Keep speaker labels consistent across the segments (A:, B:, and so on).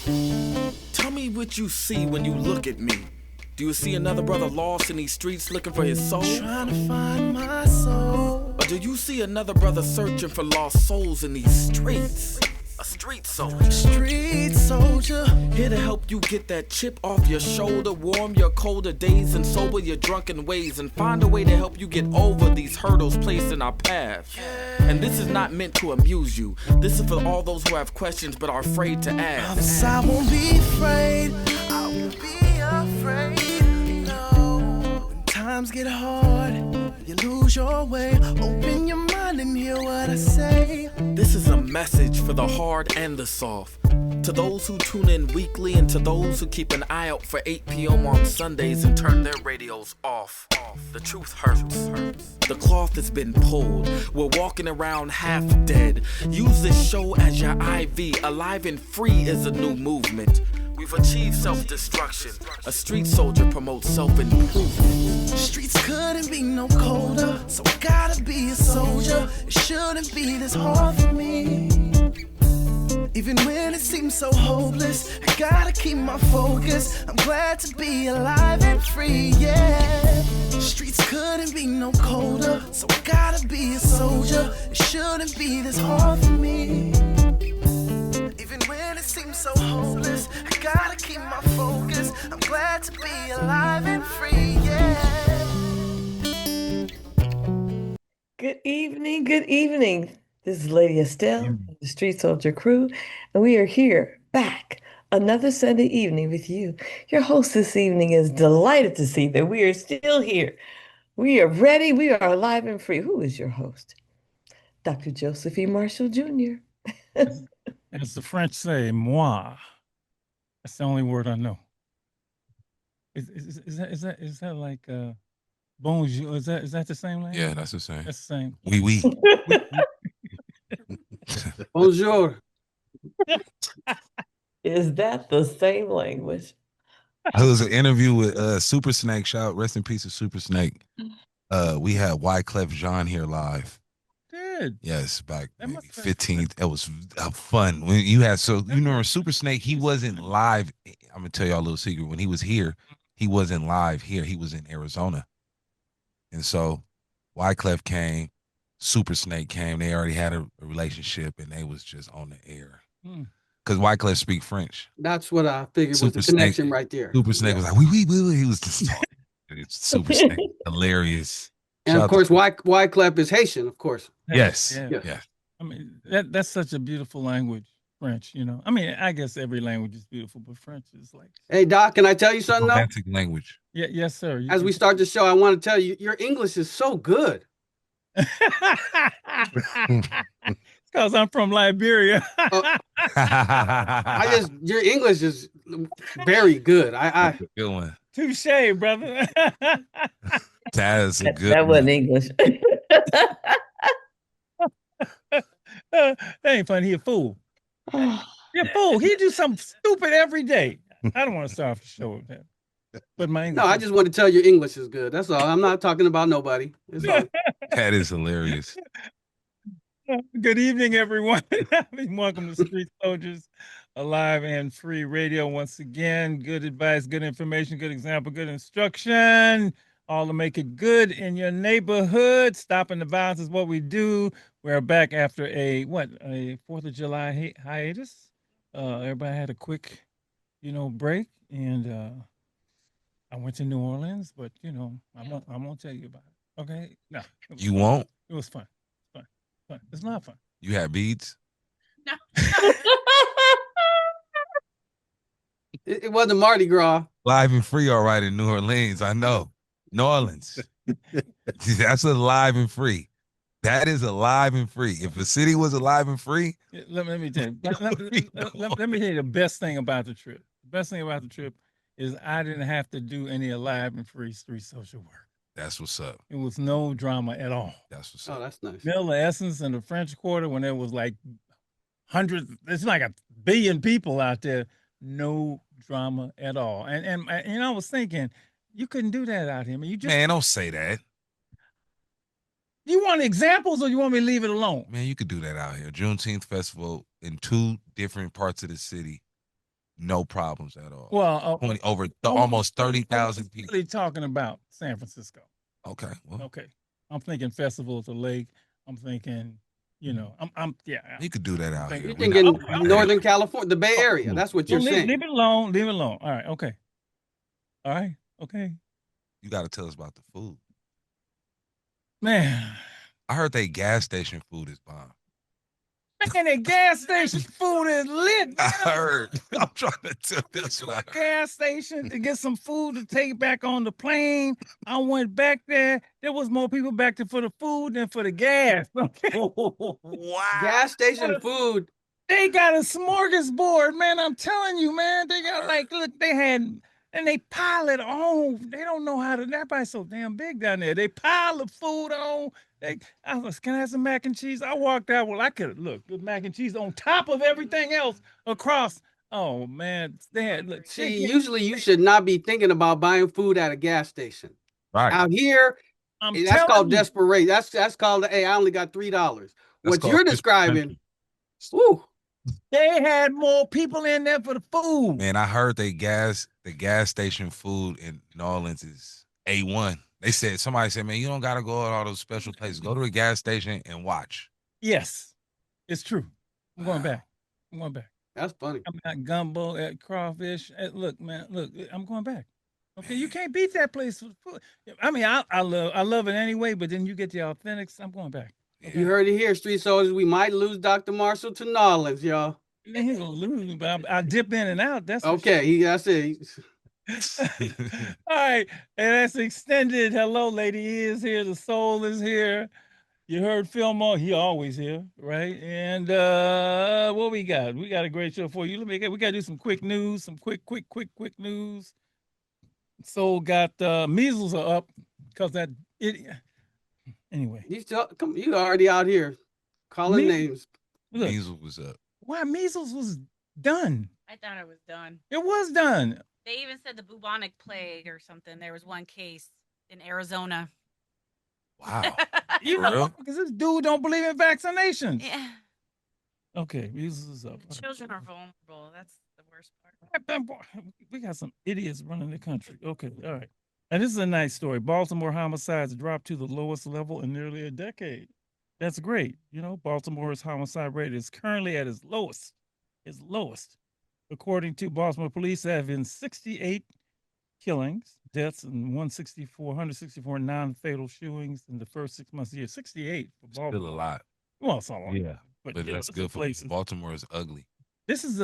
A: Tell me what you see when you look at me. Do you see another brother lost in these streets looking for his soul?
B: Trying to find my soul.
A: Or do you see another brother searching for lost souls in these streets? A street soldier.
B: Street soldier.
A: Here to help you get that chip off your shoulder, warm your colder days and sober your drunken ways, and find a way to help you get over these hurdles placed in our path. And this is not meant to amuse you. This is for all those who have questions but are afraid to ask.
B: I won't be afraid. I won't be afraid. No. When times get hard, you lose your way. Open your mind and hear what I say.
A: This is a message for the hard and the soft. To those who tune in weekly and to those who keep an eye out for 8 p.m. on Sundays and turn their radios off. The truth hurts. The cloth has been pulled. We're walking around half dead. Use this show as your IV. Alive and Free is a new movement. We've achieved self-destruction. A street soldier promotes self-improvement.
B: Streets couldn't be no colder, so I gotta be a soldier. It shouldn't be this hard for me. Even when it seems so hopeless, I gotta keep my focus. I'm glad to be alive and free, yeah. Streets couldn't be no colder, so I gotta be a soldier. It shouldn't be this hard for me. Even when it seems so hopeless, I gotta keep my focus. I'm glad to be alive and free, yeah.
C: Good evening, good evening. This is Lady Estelle, of the Street Soldier Crew, and we are here back another Sunday evening with you. Your host this evening is delighted to see that we are still here. We are ready, we are alive and free. Who is your host? Dr. Joseph E. Marshall Jr.
D: As the French say, moi. That's the only word I know. Is that like bonjour? Is that the same language?
E: Yeah, that's the same.
D: That's the same.
E: Oui, oui.
F: Bonjour.
C: Is that the same language?
E: It was an interview with Super Snake. Shout, rest in peace of Super Snake. We had Wyclef Jean here live.
D: Did
E: Yes, back
D: That
E: maybe
D: must have-
E: 15th. It was fun. When you had you remember Super Snake, he wasn't live. I'm gonna tell y'all a little secret. When he was here, he wasn't live here. He was in Arizona. And so Wyclef came, Super Snake came. They already had a relationship and they was just on the air. Because Wyclef speak French.
F: That's what I figured
E: Super
F: was the connection
E: Snake-
F: right there.
E: Super Snake was like, oui. He was just Super Snake. Hilarious.
F: And
E: Shout
F: of
E: out
F: course,
E: to-
F: Wyclef is Haitian, of course.
E: Yes.
D: Yeah.
F: Yeah.
E: Yeah.
D: I mean, that's such a beautiful language, French, you know. I mean, I guess every language is beautiful, but French is like,
F: Hey, Doc, can I tell you something, though?
E: Romantic language.
D: yeah, yes, sir. You
F: As we start the show, I want to tell you, your English is so good.
D: It's because I'm from Liberia.
F: Your English is very good. I
E: Good one.
D: Touche, brother.
E: That is a
C: That
E: good
C: wasn't
E: one.
C: English.
D: That ain't funny. He a fool. You're a fool. He do something stupid every day. I don't want to start off the show with that. But my English.
F: no, I just want to tell you your English is good. That's all. I'm not talking about nobody. It's all.
E: That is hilarious.
D: Good evening, everyone. Welcome to Street Soldiers Alive and Free Radio once again. Good advice, good information, good example, good instruction. All to make it good in your neighborhood. Stopping the violence is what we do. We're back after a 4th of July hiatus. Everybody had a quick, break, and I went to New Orleans, but I won't tell you about it. Okay? No. it was
E: You
D: fun.
E: won't?
D: It was fun. Fun. It's not fun.
E: You had beads?
F: It wasn't Mardi Gras.
E: Live and free, all right, in New Orleans. I know. New Orleans. That's alive and free. That is alive and free. If a city was alive and free,
D: Let me tell you. Let me tell you the best thing about the trip. The best thing about the trip is I didn't have to do any alive and free street social work.
E: that's what's up.
D: It was no drama at all.
E: That's what's
F: Oh,
E: up.
F: that's nice.
D: Miller Essence in the French Quarter, when there was like hundreds, it's like 1 billion people out there, no drama at all. And I was thinking, you couldn't do that out here. I mean,
E: Man, don't say that.
D: You want examples or you want me to leave it alone?
E: Man, you could do that out here. Juneteenth festival in 2 different parts of the city. No problems at all.
D: Well,
E: almost 30,000 people.
D: Really talking about San Francisco.
E: Okay. Well,
D: okay. I'm thinking Festival at the Lake. I'm thinking, yeah.
E: You could do that out here.
F: You're thinking Northern California, the Bay Area. That's what you're saying.
D: Leave it alone. Leave it alone. All right. Okay. All right. Okay.
E: You got to tell us about the food.
D: Man.
E: I heard they gas station food is bomb.
D: Man, that gas station food is lit. Man.
E: I heard. I'm trying to tell this one.
D: Gas station to get some food to take back on the plane. I went back there. There was more people back there for the food than for the gas. Okay.
E: Wow.
F: Gas station food.
D: They got a smorgasbord, man. I'm telling you, man. They got look, they had, and they pile it on. They don't know how to. Everybody's so damn big down there. They pile the food on. I was, can I have some mac and cheese? I walked out. Well, I could look good mac and cheese on top of everything else across. Oh man, they had. Look,
F: see, usually you should not be thinking about buying food at a gas station.
E: Right
F: out here, that's called desperation. That's called. Hey, I only got $3. What you're describing? Woo.
D: They had more people in there for the food.
E: Man, I heard the gas station food in New Orleans is A1. Somebody said, man, you don't got to go to all those special places. Go to a gas station and watch.
D: Yes, it's true. I'm going back.
F: That's funny.
D: I'm at gumbo, at crawfish. Look, man, I'm going back. Okay, you can't beat that place for food. I mean, I love it anyway, but then you get the authentics. I'm going back.
F: Okay. You heard it here, Street Soldiers. We might lose Dr. Marshall to New Orleans, y'all.
D: Man, he's gonna lose, but I dip in and out. That's
F: okay. That's it.
D: All right, and that's extended. Hello, lady is here. The soul is here. You heard Fillmore. He always here, right? And what we got? We got a great show for you. We got to do some quick news. Some quick news. Soul got measles are up because that idiot. Anyway,
F: you already out here calling names.
E: Look, measles was up.
D: Why measles was done?
G: I thought it was done.
D: It was done.
G: They even said the bubonic plague or something. There was one case in Arizona.
E: Wow.
D: Because this dude don't believe in vaccinations.
G: Yeah.
D: Okay, measles is up.
G: The children are vulnerable. That's the worst part.
D: We got some idiots running the country. Okay, all right. And this is a nice story. Baltimore homicides dropped to the lowest level in nearly a decade. That's great. Baltimore's homicide rate is currently at its lowest. According to Baltimore police, there have been 68 killings, deaths, and 164 non-fatal shootings in the first 6 months of the year. 68 for Baltimore.
E: Still a lot.
D: Well, it's a lot.
E: Yeah, but that's good for places. Baltimore is ugly.
D: This is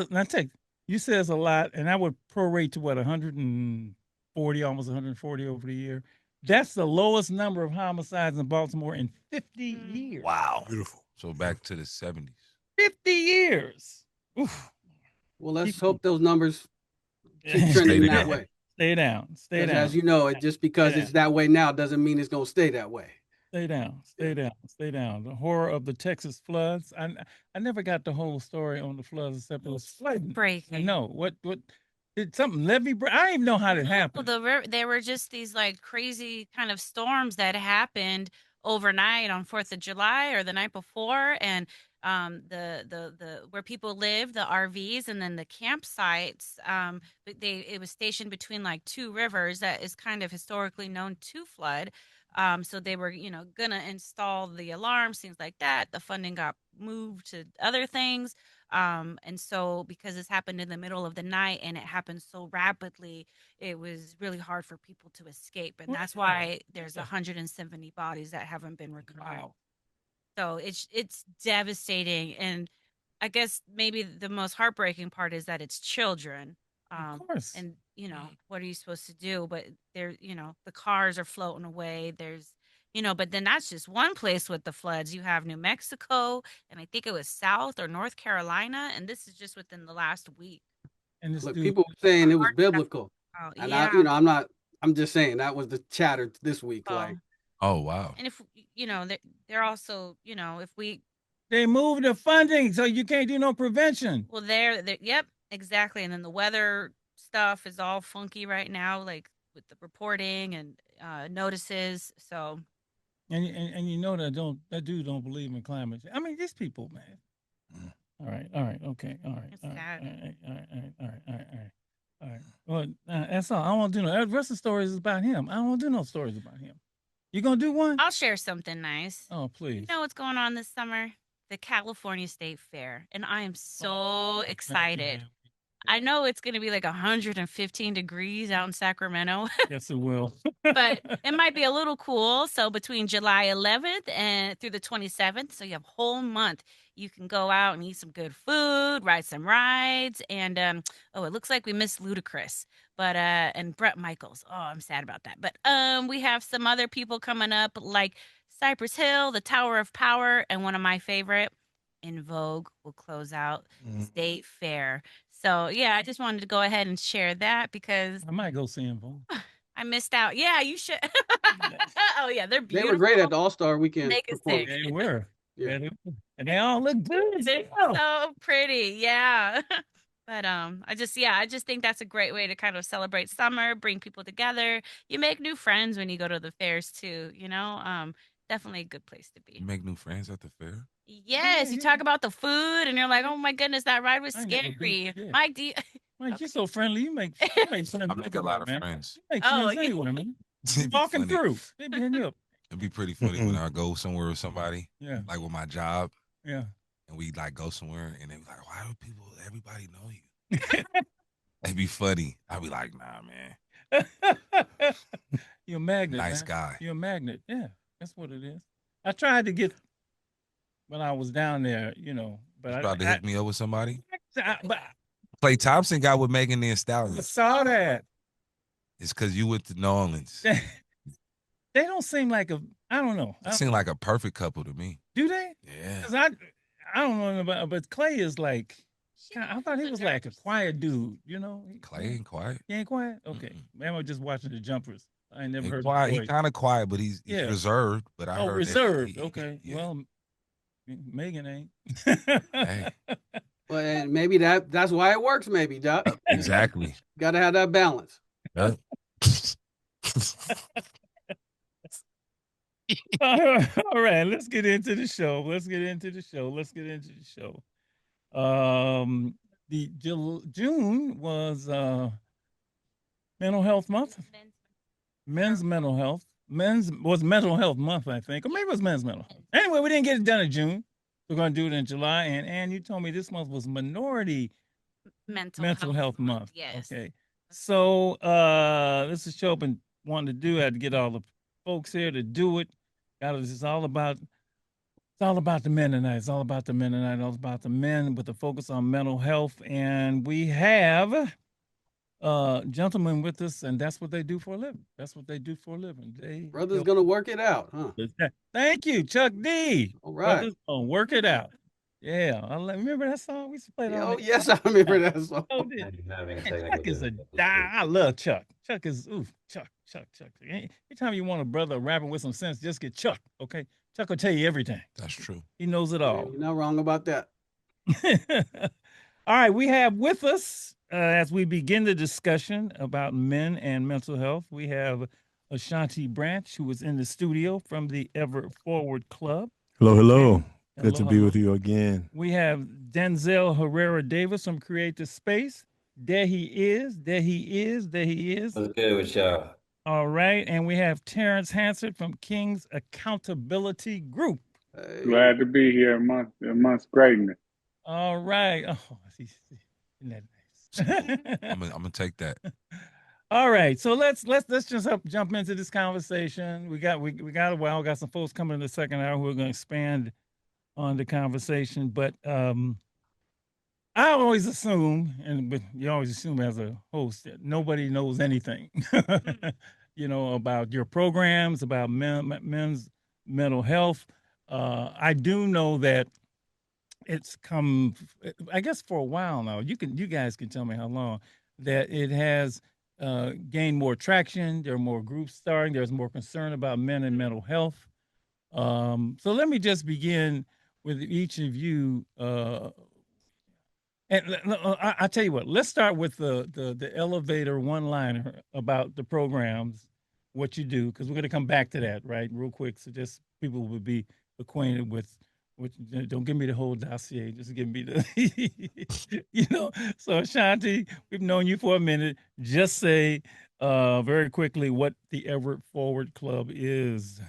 D: you say it's a lot, and I would prorate to 140, almost 140 over the year. That's the lowest number of homicides in Baltimore in 50 years.
E: Wow. Beautiful. So back to the 70s.
D: 50 years. Oof.
F: Well, let's hope those numbers keep trending that way.
D: Stay down.
F: As you know, just because it's that way now doesn't mean it's going to stay that way.
D: Stay down. The horror of the Texas floods. I never got the whole story on the floods except it was flooding.
G: Breaking.
D: I know. What did something levee break? I don't even know how that happened.
G: Well, there were just these like crazy kind of storms that happened overnight on 4th of July or the night before, and the where people live, the RVs, and then the campsites, it was stationed between like two rivers that is kind of historically known to flood. So they were, gonna install the alarms, things like that. The funding got moved to other things. And so because this happened in the middle of the night and it happened so rapidly, it was really hard for people to escape. And that's why there's 170 bodies that haven't been recovered.
D: Wow.
G: So it's devastating. And I guess maybe the most heartbreaking part is that it's children.
D: Of course.
G: And, what are you supposed to do? But the cars are floating away. There's, but then that's just one place with the floods. You have New Mexico, and I think it was South or North Carolina. And this is just within the last week.
D: And
F: look, people were saying it was biblical.
G: Oh,
F: and
G: yeah.
F: I'm just saying that was the chatter this week.
E: Oh, wow.
G: And if, they're also, if we.
D: They moved the funding, so you can't do no prevention.
G: Well, yep, exactly. And then the weather stuff is all funky right now, like with the reporting and notices. So.
D: And that dude don't believe in climate change. I mean, these people, man. All right, okay, all right.
G: It's sad.
D: All right. Well, that's all. I don't want to do no. The rest of the stories is about him. I don't want to do no stories about him. You gonna do one?
G: I'll share something nice.
D: Oh, please.
G: You know what's going on this summer? The California State Fair, and I am so excited. I know it's going to be like 115 degrees out in Sacramento.
D: Yes, it will.
G: But it might be a little cool. So between July 11th and through the 27th, so you have a whole month, you can go out and eat some good food, ride some rides, and it looks like we missed Ludacris, but and Brett Michaels. Oh, I'm sad about that. But we have some other people coming up like Cypress Hill, the Tower of Power, and one of my favorite, In Vogue, will close out State Fair. So yeah, I just wanted to go ahead and share that because
D: I might go see In Vogue.
G: I missed out. Yeah, you should. Oh yeah, they're beautiful.
F: They were great at the All-Star Weekend.
D: They were.
F: Yeah.
D: And they all look good.
G: They're so pretty. Yeah. But I just think that's a great way to kind of celebrate summer, bring people together. You make new friends when you go to the fairs too, you know? Definitely a good place to be.
E: You make new friends at the fair?
G: Yes, you talk about the food and you're like, "Oh my goodness, that ride was scary." Mike, do you
D: Mike, you're so friendly. You make friends.
E: I make a lot of friends.
D: You make friends anywhere, man. Walking through. They be hitting you up.
E: It'd be pretty funny when I go somewhere with somebody, like with my job.
D: Yeah.
E: And we like go somewhere and they be like, why do everybody know you? It'd be funny. I'd be like, nah, man.
D: You're a magnet.
E: Nice guy.
D: You're a magnet. Yeah, that's what it is. I tried to get when I was down there, you know, but
E: you tried to hook me up with somebody.
D: But
E: Clay Thompson got with Megan Thee Stallion.
D: I saw that.
E: It's because you went to New Orleans.
D: They don't seem like I don't know.
E: They seem like a perfect couple to me.
D: Do they?
E: Yeah.
D: Because I don't know about, but Clay is like, I thought he was like a quiet dude, you know?
E: Clay ain't quiet.
D: He ain't quiet? Okay. Man, I was just watching the Jumpers. I ain't never heard
E: quiet. He kind of quiet, but he's reserved. But I heard
D: reserved. Okay. Yeah. Well, Megan ain't.
F: Hey. Well, and maybe that's why it works, maybe, Doc.
E: Exactly.
F: Got to have that balance.
D: All right, let's get into the show. The June was mental health month. Men's mental health. Was mental health month, I think. Or maybe it was men's mental health. Anyway, we didn't get it done in June. We're going to do it in July. And you told me this month was minority mental health month.
G: Yes.
D: Okay. So this is a show I've been wanting to do. I had to get all the folks here to do it. It's all about the men tonight. It's all about the men tonight. All about the men with a focus on mental health. And we have gentlemen with us, and that's what they do for a living.
F: Brother's gonna work it out, huh?
D: Thank you, Chuck D.
F: All right.
D: Brother's gonna work it out. Yeah, remember that song we used to play?
F: Oh yes, I remember that song.
D: Chuck is I love Chuck. Chuck is Chuck. Anytime you want a brother rapping with some sense, just get Chuck. Okay, Chuck will tell you everything.
E: That's true.
D: He knows it all.
F: You're not wrong about that.
D: All right, we have with us as we begin the discussion about men and mental health, we have Ashanti Branch, who is in the studio from the Ever Forward Club.
H: Hello. Good to be with you again.
D: We have Denzel Herrera-Davis from Create the Space. There he is.
I: What's good with y'all?
D: All right. And we have Terrence Hanserd from King's Accountability Group.
F: Hey.
J: Glad to be here amongst greatness.
D: All right. Oh, isn't that nice?
E: I'm gonna take that.
D: All right. So let's just jump into this conversation. We got a while. We got some folks coming in the second hour who are going to expand on the conversation. But I always assume, but you always assume as a host that nobody knows anything, about your programs, about men's mental health. I do know that it's come, I guess, for a while now. You guys can tell me how long that it has gained more traction. There are more groups starting. There's more concern about men and mental health. So let me just begin with each of you. And I tell you what, let's start with the elevator one-liner about the programs, what you do, because we're going to come back to that, right, real quick. So just people will be acquainted with Which, don't give me the whole dossier. Just give me the, So Ashanti, we've known you for a minute. Just say very quickly what the Everett Forward Club is.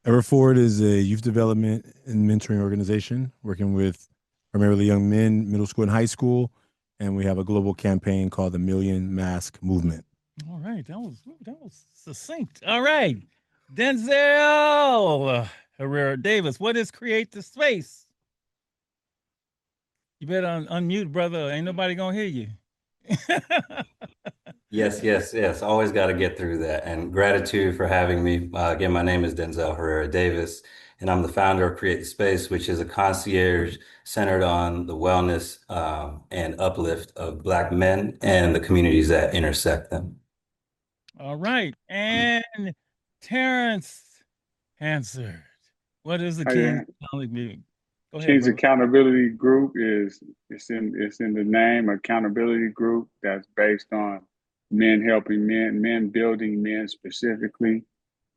H: Everett Forward is a youth development and mentoring organization working with primarily young men, middle school and high school. And we have a global campaign called the Million Mask Movement.
D: All right. That was succinct. All right. Denzel Herrera-Davis, what is Create the Space? You better unmute, brother. Ain't nobody gonna hear you.
K: Yes. Always got to get through that. And gratitude for having me. Again, my name is Denzel Herrera-Davis, and I'm the founder of Create the Space, which is a concierge centered on the wellness and uplift of Black men and the communities that intersect them.
D: All right. And Terrence Hanserd, what is the King's Accountability? Go ahead,
J: King's
D: brother.
J: Accountability Group it's in the name, accountability group that's based on men helping men building men specifically.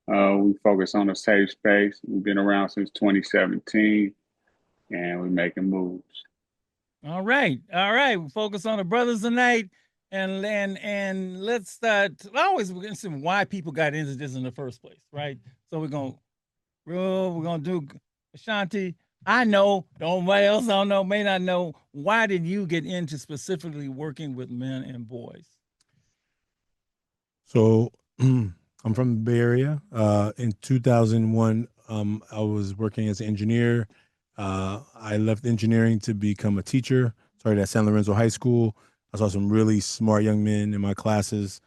J: We focus on a safe space. We've been around since 2017, and we're making moves.
D: All right. We focus on the brothers tonight, and let's start. I always interested in why people got into this in the first place, right? So we're gonna do Ashanti. I know, nobody else I don't know, may not know. Why did you get into specifically working with men and boys?
H: So I'm from the Bay Area. In 2001, I was working as an engineer. I left engineering to become a teacher. Started at San Lorenzo High School. I saw some really smart young men in my classes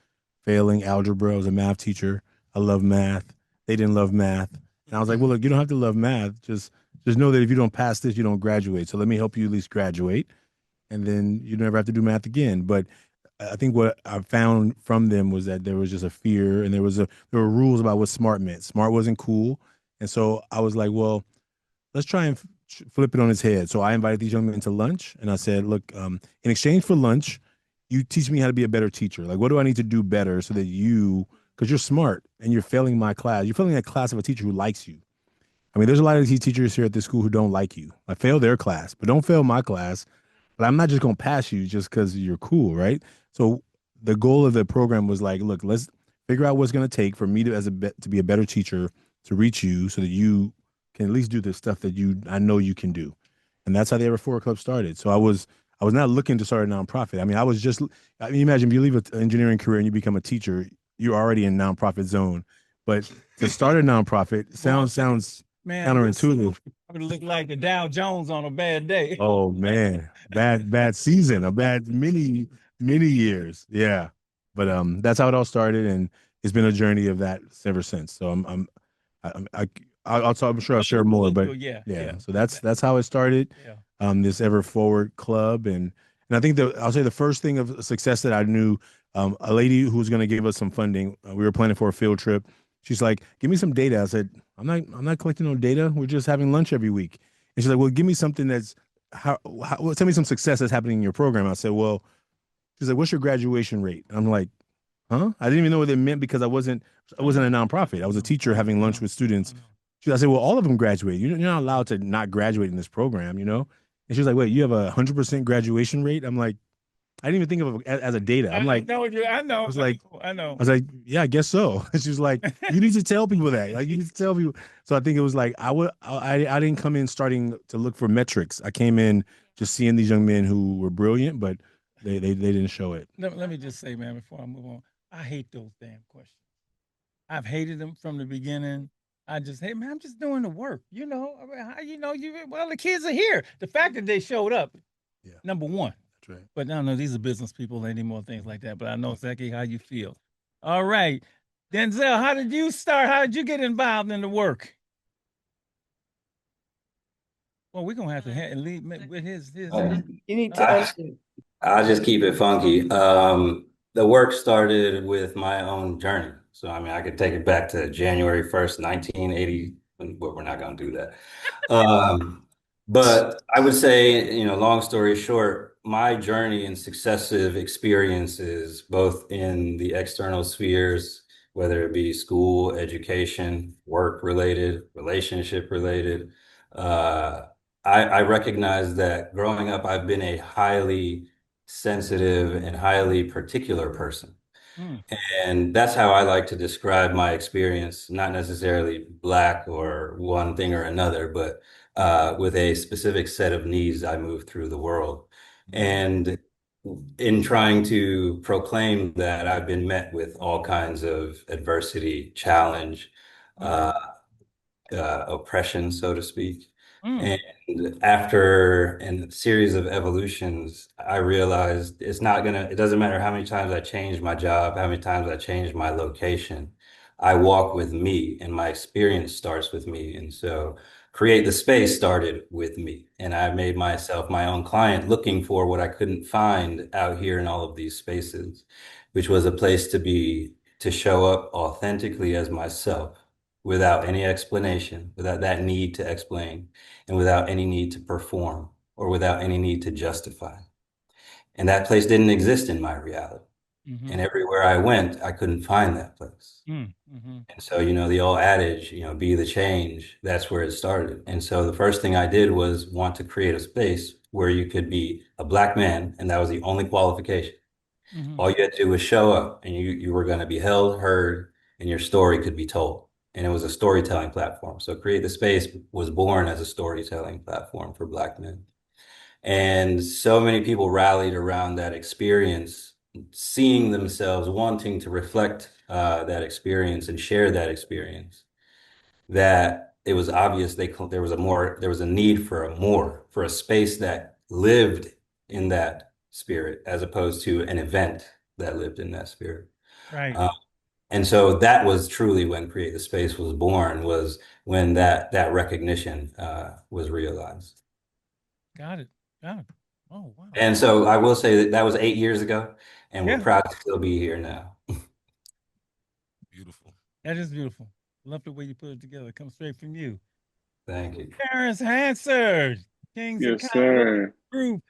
H: failing algebra. I was a math teacher. I love math. They didn't love math. And I was like, well, look, you don't have to love math. Just know that if you don't pass this, you don't graduate. So let me help you at least graduate. And then you never have to do math again. But I think what I found from them was that there was just a fear, and there were rules about what smart meant. Smart wasn't cool. And so I was like, well, let's try and flip it on its head. So I invited these young men to lunch, and I said, look, in exchange for lunch, you teach me how to be a better teacher. Like, what do I need to do better so that because you're smart and you're failing my class. You're failing that class of a teacher who likes you. I mean, there's a lot of these teachers here at this school who don't like you. I fail their class, but don't fail my class. But I'm not just going to pass you just because you're cool, right? So the goal of the program was like, look, let's figure out what's going to take for me to be a better teacher, to reach you so that you can at least do the stuff that I know you can do. And that's how the Everett Forward Club started. So I was not looking to start a nonprofit. I mean, imagine if you leave an engineering career and you become a teacher, you're already in nonprofit zone. But to start a nonprofit sounds counterintuitive.
D: I would look like the Dow Jones on a bad day.
H: Oh man, bad season, a bad many years. Yeah, but that's how it all started, and it's been a journey of that ever since. So I'm sure I'll share more, but yeah. So that's how it started. Yeah. This Ever Forward Club, and I think I'll say the first thing of success that I knew, a lady who was going to give us some funding. We were planning for a field trip. She's like, give me some data. I said, I'm not collecting no data. We're just having lunch every week. And she's like, well, give me something that's tell me some success that's happening in your program. I said, well, she's like, what's your graduation rate? I'm like, huh? I didn't even know what it meant because I wasn't a nonprofit. I was a teacher having lunch with students. I said, well, all of them graduate. You're not allowed to not graduate in this program, And she was like, wait, you have 100% graduation rate? I'm like, I didn't even think of it as a data. I'm like, I know. I was like, I was like, yeah, I guess so. She was like, you need to tell people that. Like, you need to tell people. So I think it was like, I didn't come in starting to look for metrics. I came in just seeing these young men who were brilliant, but they didn't show it.
D: Let me just say, man, before I move on, I hate those damn questions. I've hated them from the beginning. I just, hey man, I'm just doing the work. Well, the kids are here. The fact that they showed up, number one. That's right. But I don't know, these are business people, they need more things like that. But I know exactly how you feel. All right. Denzel, how did you start? How did you get involved in the work? Well, we're gonna have to leave with his.
K: You need to. I'll just keep it funky. The work started with my own journey. So, I mean, I could take it back to January 1st, 1980, but we're not going to do that. But I would say, long story short, my journey and successive experiences, both in the external spheres, whether it be school, education, work related, relationship related, I recognize that growing up, I've been a highly sensitive and highly particular person.
D: Mm.
K: And that's how I like to describe my experience, not necessarily Black or one thing or another, but with a specific set of needs, I move through the world. And in trying to proclaim that, I've been met with all kinds of adversity, challenge, uh, oppression, so to speak.
D: Mm.
K: And after a series of evolutions, I realized it doesn't matter how many times I change my job, how many times I change my location. I walk with me and my experience starts with me. And so Create the Space started with me. And I made myself my own client looking for what I couldn't find out here in all of these spaces, which was a place to show up authentically as myself without any explanation, without that need to explain, and without any need to perform or without any need to justify. And that place didn't exist in my reality.
D: Mm-hmm.
K: And everywhere I went, I couldn't find that place.
D: Mm-hmm.
K: And so, the old adage, be the change, that's where it started. And so the first thing I did was want to create a space where you could be a Black man, and that was the only qualification.
D: Mm-hmm.
K: All you had to do was show up, and you were going to be held, heard, and your story could be told. And it was a storytelling platform. So Create the Space was born as a storytelling platform for Black men. And so many people rallied around that experience, seeing themselves wanting to reflect that experience and share that experience, that it was obvious there was a need for a space that lived in that spirit as opposed to an event that lived in that spirit.
D: Right.
K: And so that was truly when Create the Space was born, was when that recognition was realized.
D: Got it. Oh, wow.
K: And so I will say that was 8 years ago, and
D: Yeah.
K: we're proud to still be here now.
E: Beautiful.
D: That is beautiful. Love the way you put it together. It comes straight from you.
K: Thank you.
D: Terrence Hanserd, King's
J: Yes,
D: Accountability
J: sir.
D: Group.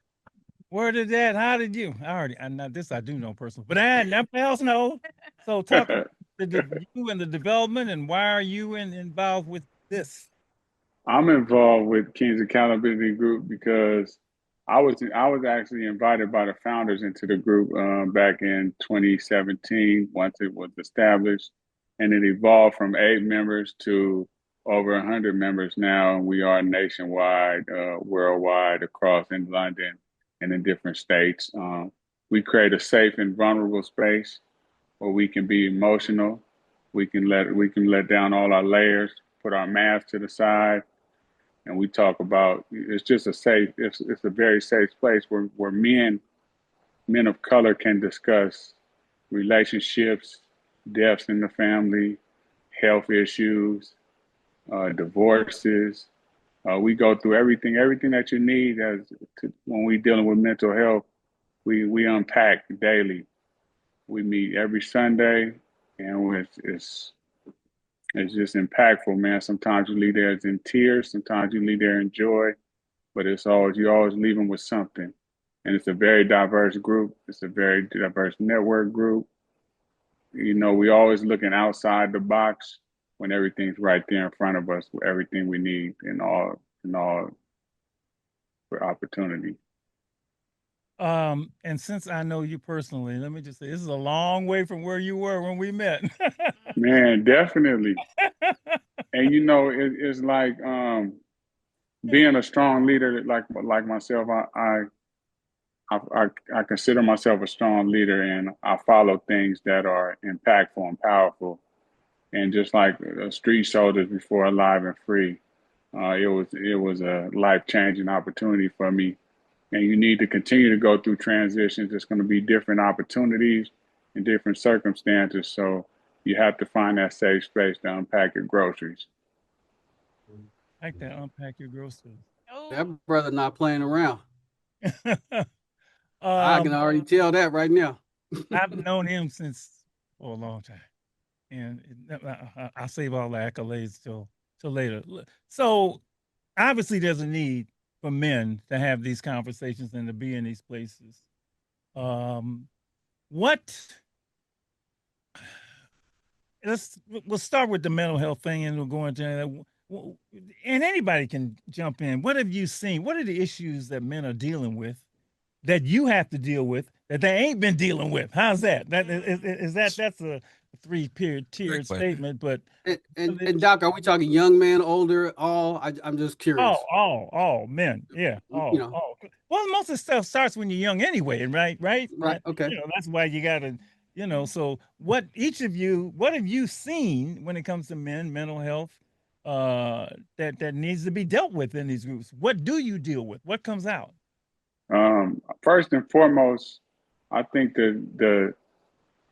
D: Where did that? How did you? I know this I do know personally, but nothing else know. So talk about you and the development, and why are you involved with this?
J: I'm involved with King's Accountability Group because I was actually invited by the founders into the group back in 2017 once it was established, and it evolved from 8 members to over 100 members now. We are nationwide, worldwide, across in London and in different states. We create a safe and vulnerable space where we can be emotional. We can let down all our layers, put our masks to the side, and we talk about it's just a safe it's a very safe place where men of color can discuss relationships, deaths in the family, health issues, divorces. We go through everything that you need when we dealing with mental health. We unpack daily. We meet every Sunday, and it's just impactful, man. Sometimes you leave there in tears, sometimes you leave there in joy, but you always leave them with something. And it's a very diverse group. It's a very diverse network group. We always looking outside the box when everything's right there in front of us, with everything we need and all for opportunity.
D: And since I know you personally, let me just say this is a long way from where you were when we met.
J: Man, definitely. And it's like being a strong leader, like myself. I consider myself a strong leader, and I follow things that are impactful and powerful. And just like Street Soldiers before Alive and Free, it was a life-changing opportunity for me. And you need to continue to go through transitions. There's going to be different opportunities and different circumstances. So you have to find that safe space to unpack your groceries.
D: I like that, unpack your groceries.
F: That brother not playing around. I can
D: Um,
F: already tell that right now.
D: I've known him for a long time, and I'll save all the accolades till later. So obviously, there's a need for men to have these conversations and to be in these places. We'll start with the mental health thing, and we'll go into that. and anybody can jump in. What have you seen? What are the issues that men are dealing with that you have to deal with that they ain't been dealing with? How's that? That's a tiered statement, but
F: and Doc, are we talking young men, older, all? I'm just curious.
D: all men, yeah, all. Well, most of the stuff starts when you're young anyway, right?
F: Right. Okay.
D: That's why you gotta, So, what have you seen when it comes to mental health, that needs to be dealt with in these groups? What do you deal with? What comes out?
J: First and foremost, I think the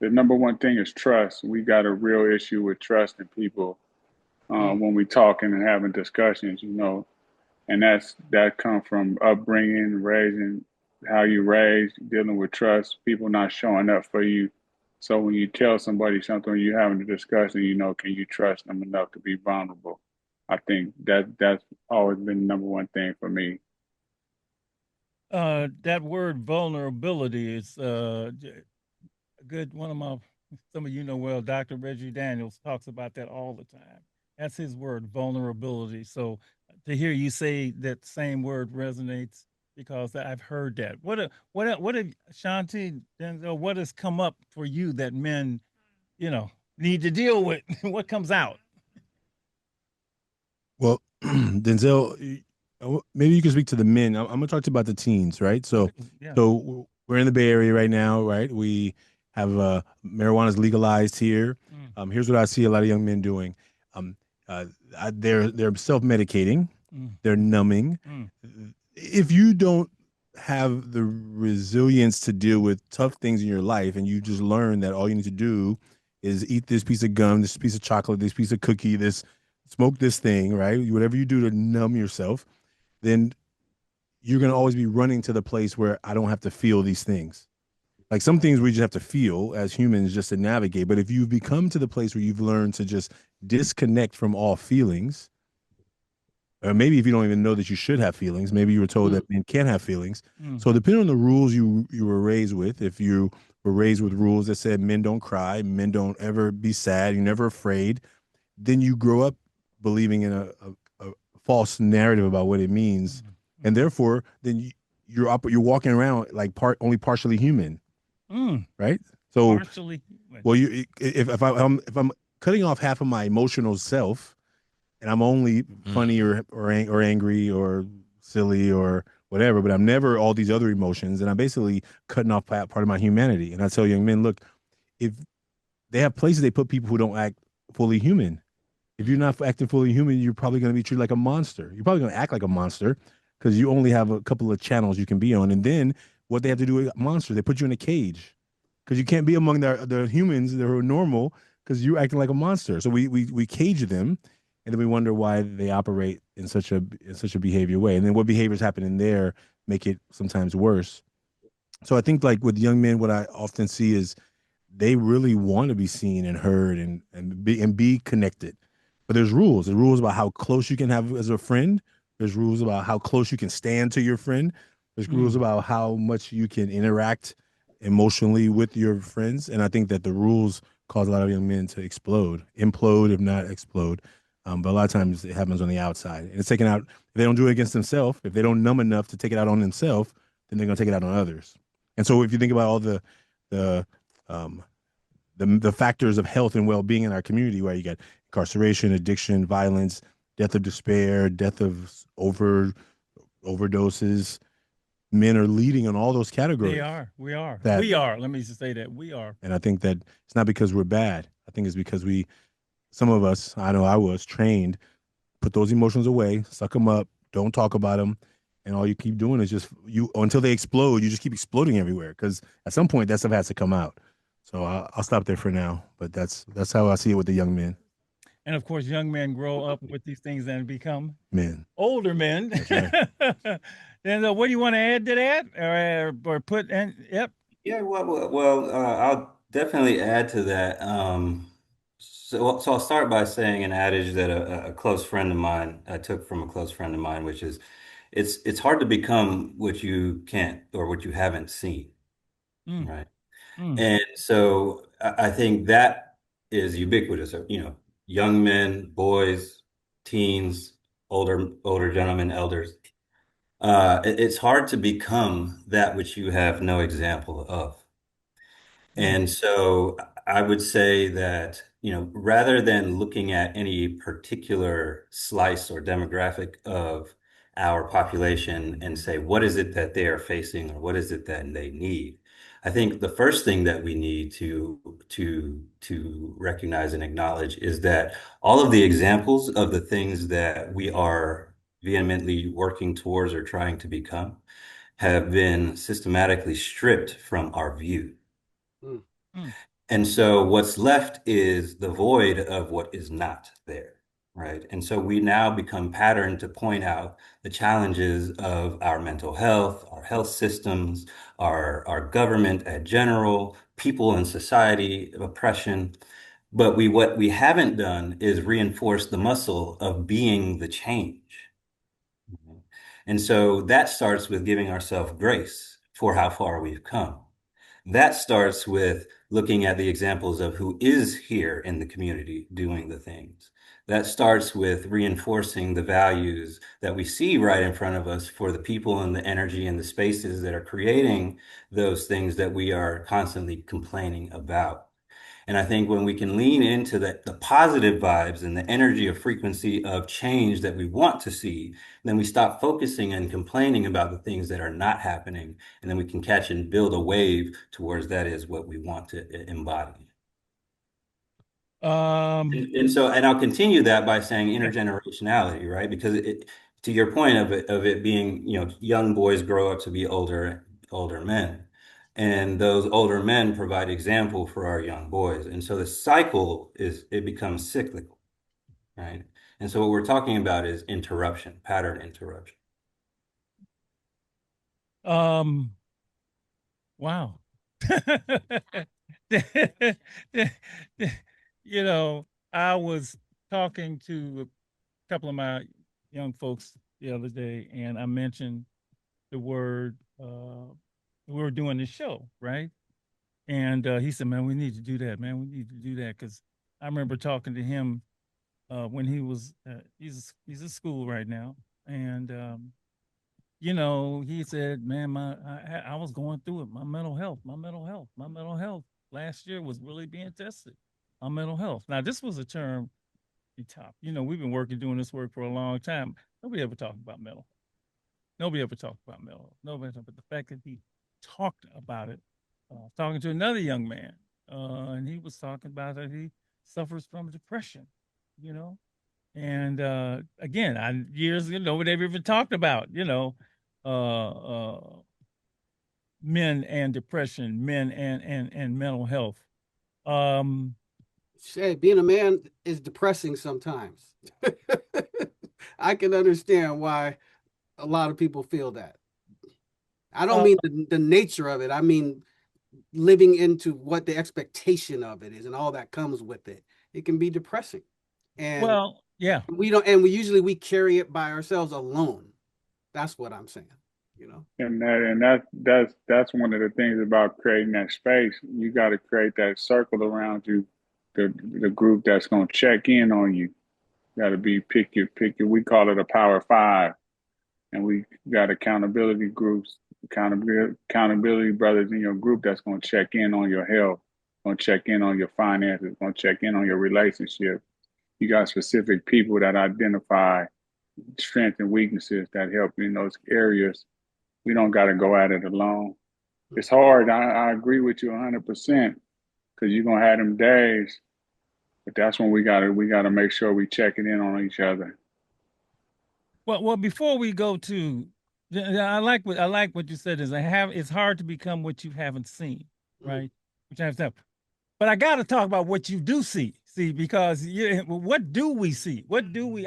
J: number one thing is trust. We got a real issue with trust in people when we talking and having discussions, and that come from upbringing, raising, how you raised, dealing with trust, people not showing up for you. So when you tell somebody something, you're having a discussion, can you trust them enough to be vulnerable? I think that's always been the number one thing for me.
D: That word vulnerability is good. Some of well, Dr. Reggie Daniels talks about that all the time. That's his word, vulnerability. So to hear you say that same word resonates because I've heard that. What have Ashanti, Denzel, what has come up for you that men, need to deal with? What comes out?
H: Well, Denzel, maybe you can speak to the men. I'm gonna talk to you about the teens, right? So, so we're in the Bay Area right now, right? We have marijuana is legalized here. Here's what I see a lot of young men doing. They're self-medicating. They're numbing. If you don't have the resilience to deal with tough things in your life, and you just learn that all you need to do is eat this piece of gum, this piece of chocolate, this piece of cookie, this smoke this thing, right? Whatever you do to numb yourself, then you're going to always be running to the place where I don't have to feel these things. Like some things we just have to feel as humans just to navigate. But if you've become to the place where you've learned to just disconnect from all feelings, or maybe if you don't even know that you should have feelings, maybe you were told that men can't have feelings. So depending on the rules you were raised with, if you were raised with rules that said men don't cry, men don't ever be sad, you're never afraid, then you grow up believing in a false narrative about what it means, and therefore then you're walking around like only partially human, right? So
D: partially,
H: well, if I'm cutting off half of my emotional self, and I'm only funny or angry or silly or whatever, but I'm never all these other emotions, and I'm basically cutting off part of my humanity. And I tell young men, look, if they have places they put people who don't act fully human. If you're not acting fully human, you're probably going to be treated like a monster. You're probably going to act like a monster because you only have a couple of channels you can be on. And then what they have to do with monsters, they put you in a cage because you can't be among the humans that are normal because you're acting like a monster. So we cage them, and then we wonder why they operate in such a behavior way. And then what behaviors happen in there make it sometimes worse. So I think like with young men, what I often see is they really want to be seen and heard and be connected. But there's rules. There's rules about how close you can have as a friend. There's rules about how close you can stand to your friend. There's rules about how much you can interact emotionally with your friends. And I think that the rules cause a lot of young men to implode, if not explode. But a lot of times it happens on the outside. And it's taken out, if they don't do it against themselves, if they don't numb enough to take it out on themselves, then they're going to take it out on others. And so if you think about all the factors of health and well-being in our community, where you got incarceration, addiction, violence, death of despair, death of overdoses. Men are leading on all those categories.
D: We are. We are. Let me just say that we are.
H: And I think that it's not because we're bad. I think it's because some of us, I know I was trained, put those emotions away, suck them up, don't talk about them. And all you keep doing is just until they explode, you just keep exploding everywhere. Because at some point that stuff has to come out. So I'll stop there for now. But that's how I see it with the young men.
D: And of course, young men grow up with these things and become
H: men,
D: older men. That's right. Then what do you want to add to that, or put? And yep.
K: Yeah, well, I'll definitely add to that. So I'll start by saying an adage that a close friend of mine I took from a close friend of mine, which is, it's hard to become what you can't or what you haven't seen, right? And so I think that is ubiquitous. Young men, boys, teens, older gentlemen, elders. It's hard to become that which you have no example of. And so I would say that, rather than looking at any particular slice or demographic of our population and say, what is it that they are facing or what is it that they need? I think the first thing that we need to recognize and acknowledge is that all of the examples of the things that we are vehemently working towards or trying to become have been systematically stripped from our view. And so what's left is the void of what is not there, right? And so we now become patterned to point out the challenges of our mental health, our health systems, our government at general, people in society, oppression. But what we haven't done is reinforce the muscle of being the change. And so that starts with giving ourselves grace for how far we've come. That starts with looking at the examples of who is here in the community doing the things. That starts with reinforcing the values that we see right in front of us for the people and the energy and the spaces that are creating those things that we are constantly complaining about. And I think when we can lean into the positive vibes and the energy of frequency of change that we want to see, then we stop focusing and complaining about the things that are not happening. And then we can catch and build a wave towards that is what we want to embody. And I'll continue that by saying intergenerationality, right? Because to your point of it being, young boys grow up to be older men. And those older men provide example for our young boys. And so the cycle it becomes cyclical, right? And so what we're talking about is interruption, pattern interruption.
D: Wow. I was talking to a couple of my young folks the other day, and I mentioned the word, we were doing this show, right? And he said, man, we need to do that, man. We need to do that. Because I remember talking to him when he was, he's at school right now. And, he said, man, I was going through it. My mental health last year was really being tested. My mental health. Now, this was a term he top. We've been doing this work for a long time. Nobody ever talked about mental. Nobody ever talked about mental. Nobody talked about the fact that he talked about it. Talking to another young man, and he was talking about that he suffers from depression, And again, years ago, nobody ever even talked about, men and depression, men and mental health.
F: Being a man is depressing sometimes. I can understand why a lot of people feel that. I don't mean the nature of it. I mean living into what the expectation of it is and all that comes with it. It can be depressing. And we usually carry it by ourselves alone. That's what I'm saying,
J: And that's one of the things about creating that space. You got to create that circle around you, the group that's going to check in on you. Got to be pick your. We call it a power five, and we got accountability groups, accountability brothers in your group that's going to check in on your health, going to check in on your finances, going to check in on your relationship. You got specific people that identify strengths and weaknesses that help in those areas. We don't got to go at it alone. It's hard. I agree with you 100% because you're going to have them days, but that's when we got to make sure we checking in on each other.
D: Well, before we go to, I like what you said is it's hard to become what you haven't seen, right? Which I have to, but I got to talk about what you do see, because what do we see?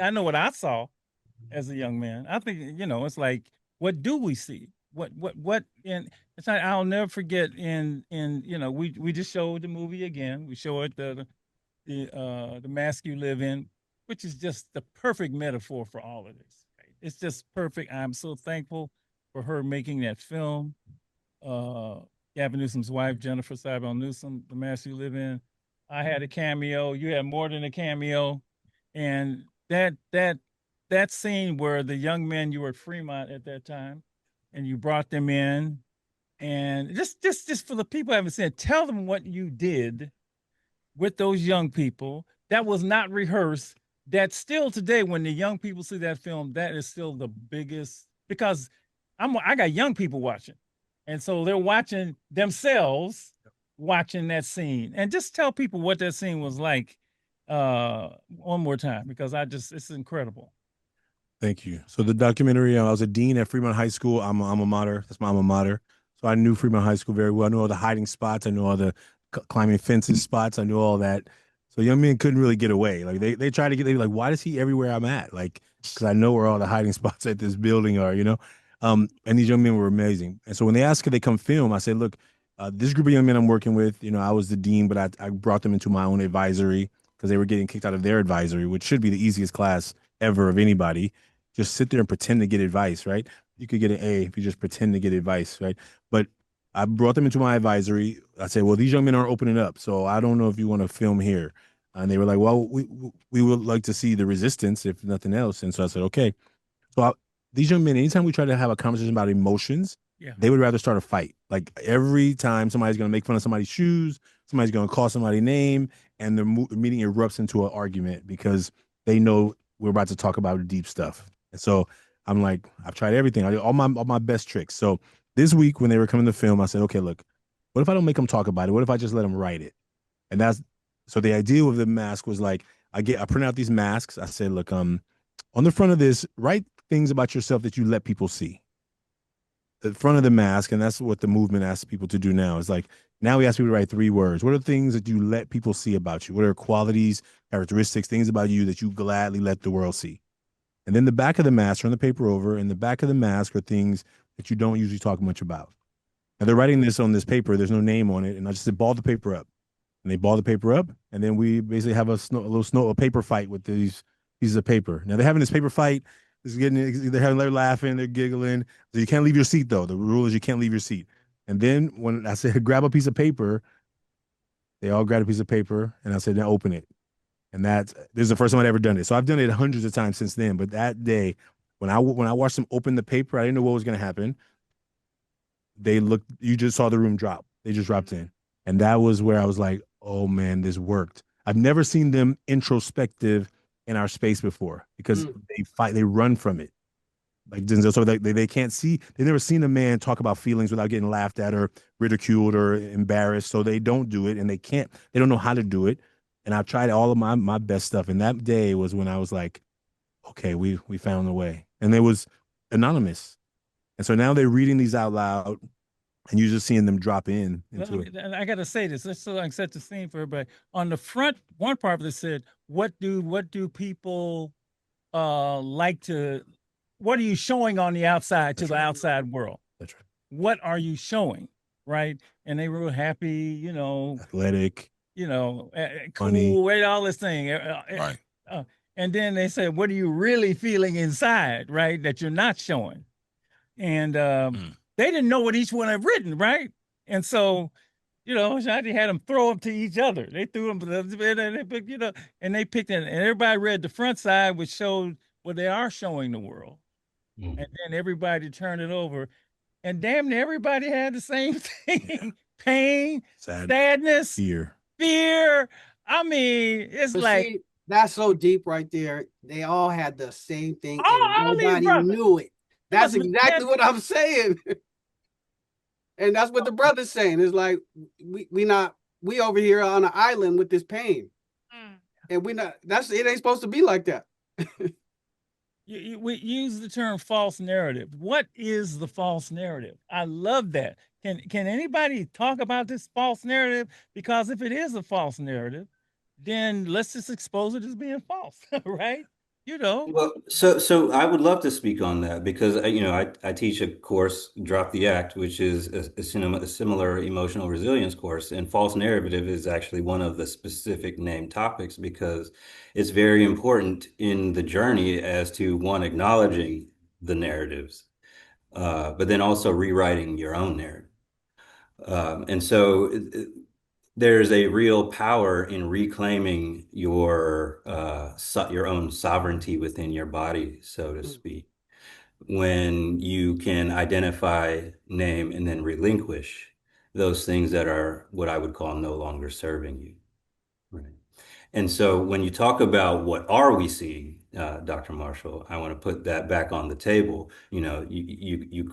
D: I know what I saw as a young man. I think, it's like, what do we see? What, and it's like, I'll never forget we just showed the movie again. We showed the mask you live in, which is just the perfect metaphor for all of this. Right? It's just perfect. I'm so thankful for her making that film. Gavin Newsom's wife, Jennifer Cybele Newsom, The Mask You Live In. I had a cameo. You had more than a cameo. And that scene where the young men, you were at Fremont at that time, and you brought them in, and just for the people who haven't seen it, tell them what you did with those young people that was not rehearsed. That still today, when the young people see that film, that is still the biggest, because I got young people watching, and so they're watching themselves watching that scene. And just tell people what that scene was like one more time, because it's incredible.
H: Thank you. So the documentary, I was a dean at Fremont High School. I'm an alma mater. That's my alma mater. So I knew Fremont High School very well. I knew all the hiding spots. I knew all the climbing fences spots. I knew all that. So young men couldn't really get away. Like they tried to get, they were like, why is he everywhere I'm at? Like, because I know where all the hiding spots at this building are, you know? And these young men were amazing. And so when they asked, could they come film? I said, look, this group of young men I'm working with, you know, I was the dean, but I brought them into my own advisory because they were getting kicked out of their advisory, which should be the easiest class ever of anybody. Just sit there and pretend to get advice, right? You could get an A if you just pretend to get advice, right? But I brought them into my advisory. I said, well, these young men aren't opening up, so I don't know if you want to film here. And they were like, well, we would like to see the resistance, if nothing else. And so I said, okay. So these young men, anytime we try to have a conversation about emotions, they would rather start a fight. Like every time somebody's going to make fun of somebody's shoes, somebody's going to call somebody's name, and the meeting erupts into an argument because they know we're about to talk about deep stuff. And so I'm like, I've tried everything. I did all my best tricks. So this week when they were coming to film, I said, okay, look, what if I don't make them talk about it? What if I just let them write it? And so the idea of the mask was like, I print out these masks. I said, look, on the front of this, write things about yourself that you let people see. The front of the mask, and that's what the movement asks people to do now. Is like, now we ask people to write 3 words. What are the things that you let people see about you? What are qualities, characteristics, things about you that you gladly let the world see? And then the back of the mask, turn the paper over, and the back of the mask are things that you don't usually talk much about. And they're writing this on this paper. There's no name on it. And I just said, ball the paper up. And they ball the paper up. And then we basically have a paper fight with these pieces of paper. Now they're having this paper fight. They're laughing, they're giggling. So you can't leave your seat, though. The rule is you can't leave your seat. And then when I said, grab a piece of paper, they all grabbed a piece of paper. And I said, now open it. And this is the first time I'd ever done it. So I've done it hundreds of times since then. But that day, when I watched them open the paper, I didn't know what was going to happen. You just saw the room drop. They just dropped in. And that was where I was like, oh man, this worked. I've never seen them introspective in our space before because they run from it. Like Denzel, so they can't see, they've never seen a man talk about feelings without getting laughed at or ridiculed or embarrassed. So they don't do it, and they don't know how to do it. And I've tried all of my best stuff. And that day was when I was like, okay, we found a way. And it was anonymous. And so now they're reading these out loud, and you're just seeing them drop in into it.
D: And I got to say this, let's so I can set the scene for everybody. On the front, one part of it said, what do people like to, what are you showing on the outside to the outside world?
H: That's right.
D: What are you showing, right? And they were happy, you know.
H: Athletic.
D: You know, cool,
H: funny.
D: all this thing.
E: Right.
D: And then they said, what are you really feeling inside, right, that you're not showing? And they didn't know what each one had written, right? And so, you know, Ashanti had them throw them to each other. They threw them, you know, and they picked it. And everybody read the front side, which showed what they are showing the world. And then everybody turned it over. And damn near everybody had the same thing. Pain, sadness, fear. I mean, it's like,
F: that's so deep right there. They all had the same thing, and nobody knew it. That's exactly what I'm saying. And that's what the brother's saying. It's like we over here on an island with this pain. And it ain't supposed to be like that.
D: We use the term false narrative. What is the false narrative? I love that. Can anybody talk about this false narrative? Because if it is a false narrative, then let's just expose it as being false, right? You know.
K: Well, so I would love to speak on that because I teach a course, Drop the Act, which is a similar emotional resilience course, and false narrative is actually one of the specific named topics because it's very important in the journey as to one, acknowledging the narratives, but then also rewriting your own narrative. And so there's a real power in reclaiming your own sovereignty within your body, so to speak, when you can identify, name, and then relinquish those things that are what I would call no longer serving you. Right. And so when you talk about what are we seeing, Dr. Marshall, I want to put that back on the table. You know, you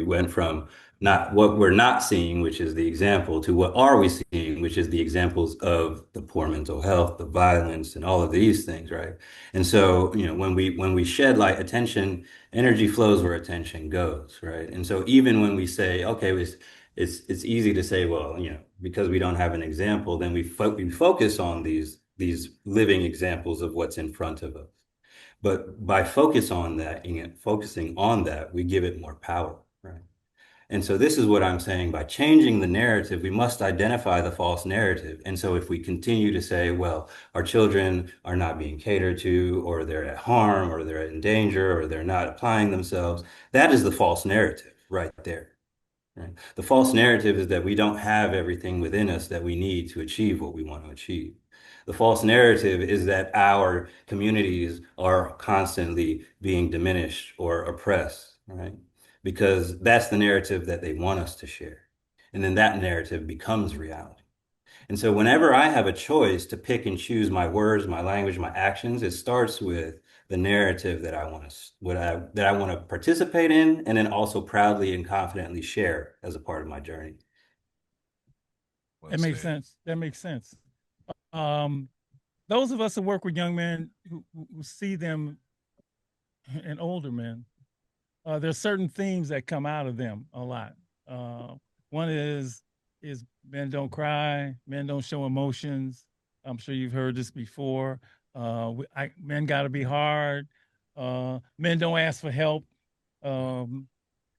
K: went from not what we're not seeing, which is the example, to what are we seeing, which is the examples of the poor mental health, the violence, and all of these things, right? And so, you know, when we shed light, attention, energy flows where attention goes, right? And so even when we say, okay, it's easy to say, well, you know, because we don't have an example, then we focus on these living examples of what's in front of us. But by focusing on that, we give it more power, right? And so this is what I'm saying. By changing the narrative, we must identify the false narrative. And so if we continue to say, well, our children are not being catered to, or they're at harm, or they're in danger, or they're not applying themselves, that is the false narrative right there. Right? The false narrative is that we don't have everything within us that we need to achieve what we want to achieve. The false narrative is that our communities are constantly being diminished or oppressed, right? Because that's the narrative that they want us to share. And then that narrative becomes reality. And so whenever I have a choice to pick and choose my words, my language, my actions, it starts with the narrative that I want to participate in, and then also proudly and confidently share as a part of my journey.
D: That makes sense. That makes sense. Those of us who work with young men who see them and older men, there's certain themes that come out of them a lot. One is men don't cry, men don't show emotions. I'm sure you've heard this before. Men got to be hard. Men don't ask for help. All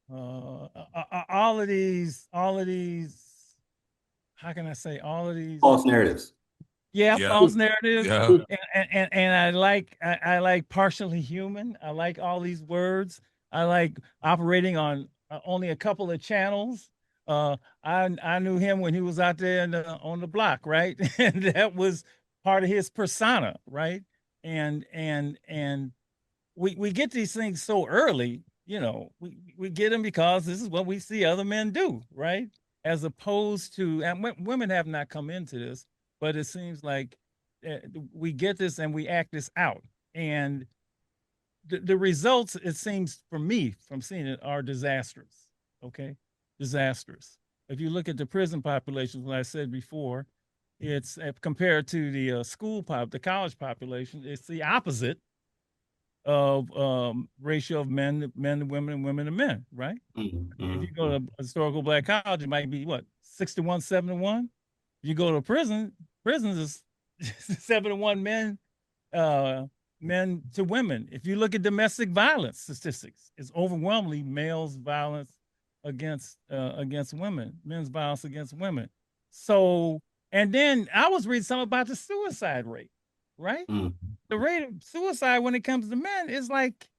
D: of these, how can I say, all of these
K: false narratives.
D: Yeah,
E: Yeah.
D: false narratives.
E: Yeah.
D: And I like partially human. I like all these words. I like operating on only a couple of channels. I knew him when he was out there on the block, right? And that was part of his persona, right? And we get these things so early, you know, we get them because this is what we see other men do, right? As opposed to, and women have not come into this, but it seems like we get this and we act this out. And the results, it seems for me, from seeing it, are disastrous. Okay, disastrous. If you look at the prison population, what I said before, it's compared to the the college population, it's the opposite of ratio of men to women and women to men, right?
K: Mm-hmm.
D: If you go to a historical black college, it might be what, 61, 7-1. If you go to prisons is 7-1 men to women. If you look at domestic violence statistics, it's overwhelmingly males violence against women, men's violence against women. So, and then I was reading something about the suicide rate, right?
K: Mm-hmm.
D: The rate of suicide when it comes to men is like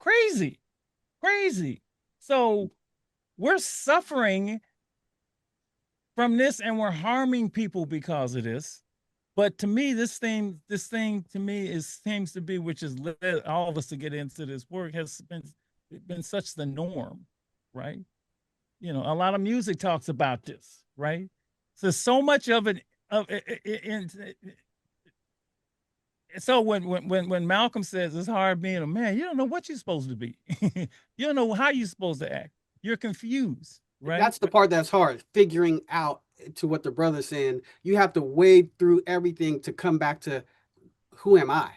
D: crazy. So we're suffering from this and we're harming people because of this. But to me, this thing to me seems to be, which has led all of us to get into this work, has been such the norm, right? You know, a lot of music talks about this, right? So much of it, so when Malcolm says it's hard being a man, you don't know what you're supposed to be. You don't know how you're supposed to act. You're confused, right?
F: That's the part that's hard, figuring out, to what the brother's saying. You have to wade through everything to come back to, who am I?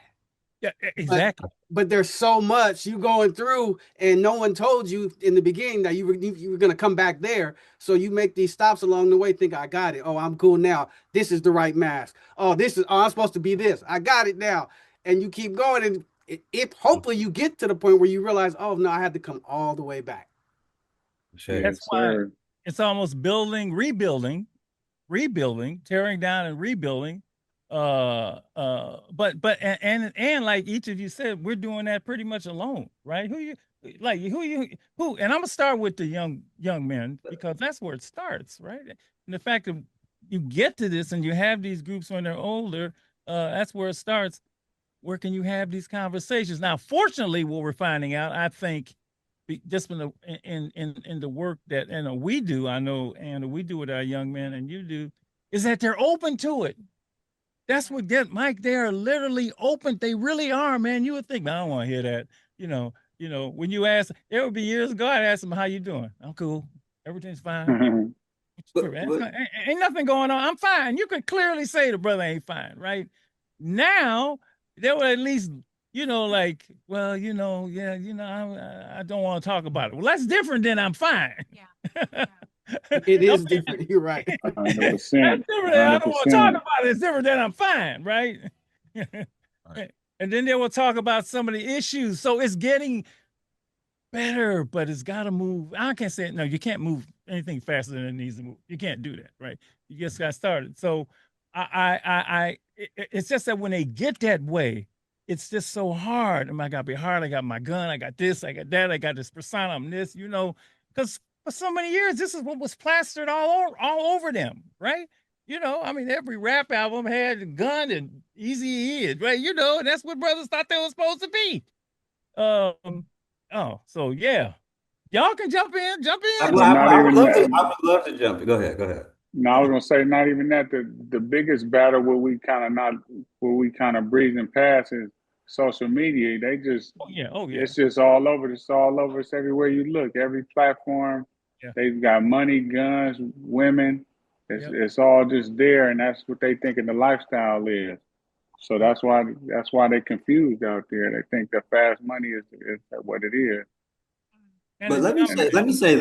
D: Yeah, exactly.
F: But there's so much you going through, and no one told you in the beginning that you were going to come back there. So you make these stops along the way, think, I got it. Oh, I'm cool now. This is the right mask. Oh, I'm supposed to be this. I got it now. And you keep going, and if hopefully you get to the point where you realize, oh no, I had to come all the way back.
K: Sure.
D: That's why it's almost rebuilding, tearing down and rebuilding. But like each of you said, we're doing that pretty much alone, right? like who, and I'm gonna start with the young men because that's where it starts, right? And the fact that you get to this and you have these groups when they're older, that's where it starts. Where can you have these conversations? Now, fortunately, what we're finding out, I think, just in the work that we do, I know, and we do with our young men, and you do, is that they're open to it. That's what get Mike. They are literally open. They really are, man. You would think, man, I don't want to hear that. When you ask, there would be years ago, I'd ask them, "How you doing?" "I'm cool. Everything's fine. Ain't nothing going on. I'm fine." You could clearly say the brother ain't fine, right? Now, they would at least, like, well, yeah, I don't want to talk about it. Well, that's different than I'm fine.
G: Yeah.
F: It is different. You're right.
J: 100%.
D: That's different. I don't want to talk about it. It's different than I'm fine, right?
E: Right.
D: And then they will talk about some of the issues. So it's getting better, but it's got to move. I can't say it. No, you can't move anything faster than it needs to move. You can't do that, right? You just got started. So it's just that when they get that way, it's just so hard. I got to be hard. I got my gun. I got this. I got that. I got this persona. I'm this. Because for so many years, this is what was plastered all over them, right? Every rap album had a gun and Easy, right? And that's what brothers thought they were supposed to be. So yeah, y'all can jump in.
K: I would love to jump in. Go ahead.
J: No, I was gonna say not even that. The biggest battle where we kind of breezing past is social media. They just
D: oh yeah.
J: It's just all over. It's all over. It's everywhere you look. Every platform.
D: Yeah.
J: They've got money, guns, women. It's all just there, and that's what they think the lifestyle is. So that's why they're confused out there. They think that fast money is what it is.
K: But let me say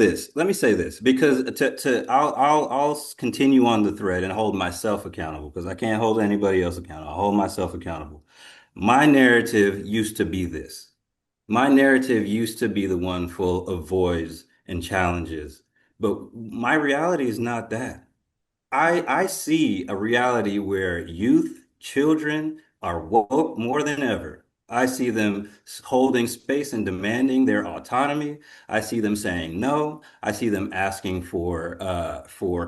K: this because I'll continue on the thread and hold myself accountable because I can't hold anybody else accountable. I'll hold myself accountable. My narrative used to be this. My narrative used to be the one full of voids and challenges, but my reality is not that. I see a reality where youth, children are woke more than ever. I see them holding space and demanding their autonomy. I see them saying no. I see them asking for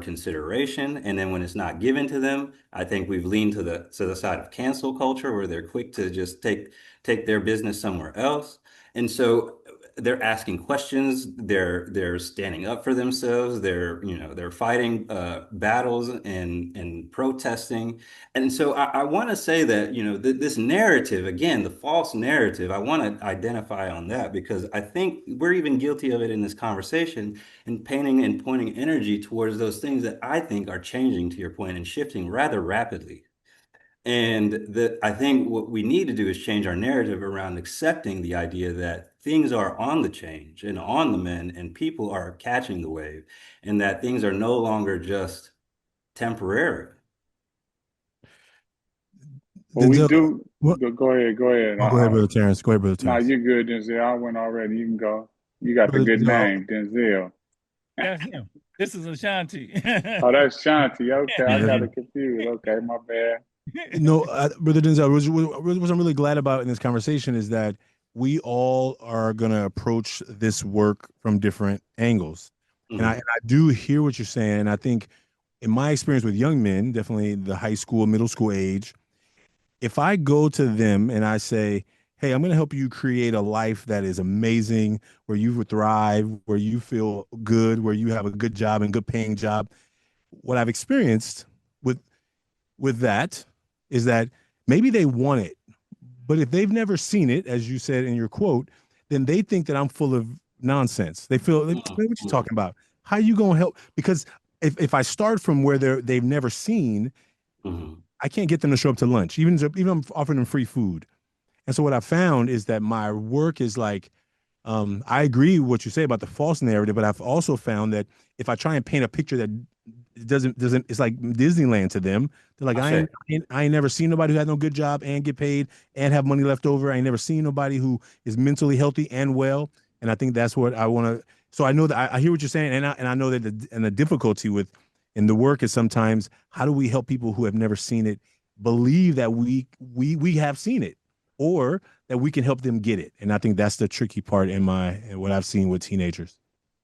K: consideration, and then when it's not given to them, I think we've leaned to the side of cancel culture, where they're quick to just take their business somewhere else. And so they're asking questions. They're standing up for themselves. They're fighting battles and protesting. And so I want to say that this narrative, again, the false narrative, I want to identify on that because I think we're even guilty of it in this conversation and painting and pointing energy towards those things that I think are changing, to your point, and shifting rather rapidly. And I think what we need to do is change our narrative around accepting the idea that things are on the change and on the mend and people are catching the wave and that things are no longer just temporary.
J: Well, we do. Go ahead.
H: Go ahead, Brother Terrence. Go ahead, Brother Terrence.
J: No, you're good, Denzel. I went already. You can go. You got the good name, Denzel.
D: That's him. This is Ashanti.
J: Oh, that's Ashanti. Okay, I got it confused. Okay, my bad.
H: No, Brother Denzel, what I'm really glad about in this conversation is that we all are going to approach this work from different angles. Mm-hmm. And I do hear what you're saying. And I think in my experience with young men, definitely the high school, middle school age, if I go to them and I say, hey, I'm going to help you create a life that is amazing, where you would thrive, where you feel good, where you have a good job and good paying job. What I've experienced with that is that maybe they want it, but if they've never seen it, as you said in your quote, then they think that I'm full of nonsense. They feel, what you talking about? How you going to help? Because if I start from where they've never seen, I can't get them to show up to lunch, even if I'm offering them free food. And so what I found is that my work is like, I agree with what you say about the false narrative, but I've also found that if I try and paint a picture that doesn't, it's like Disneyland to them. They're like, I ain't never seen nobody who had no good job and get paid and have money left over. I ain't never seen nobody who is mentally healthy and well. And I think that's what I want to. So I know that I hear what you're saying, and I know that the difficulty in the work is sometimes how do we help people who have never seen it believe that we have seen it. or that we can help them get it. And I think that's the tricky part in what I've seen with teenagers.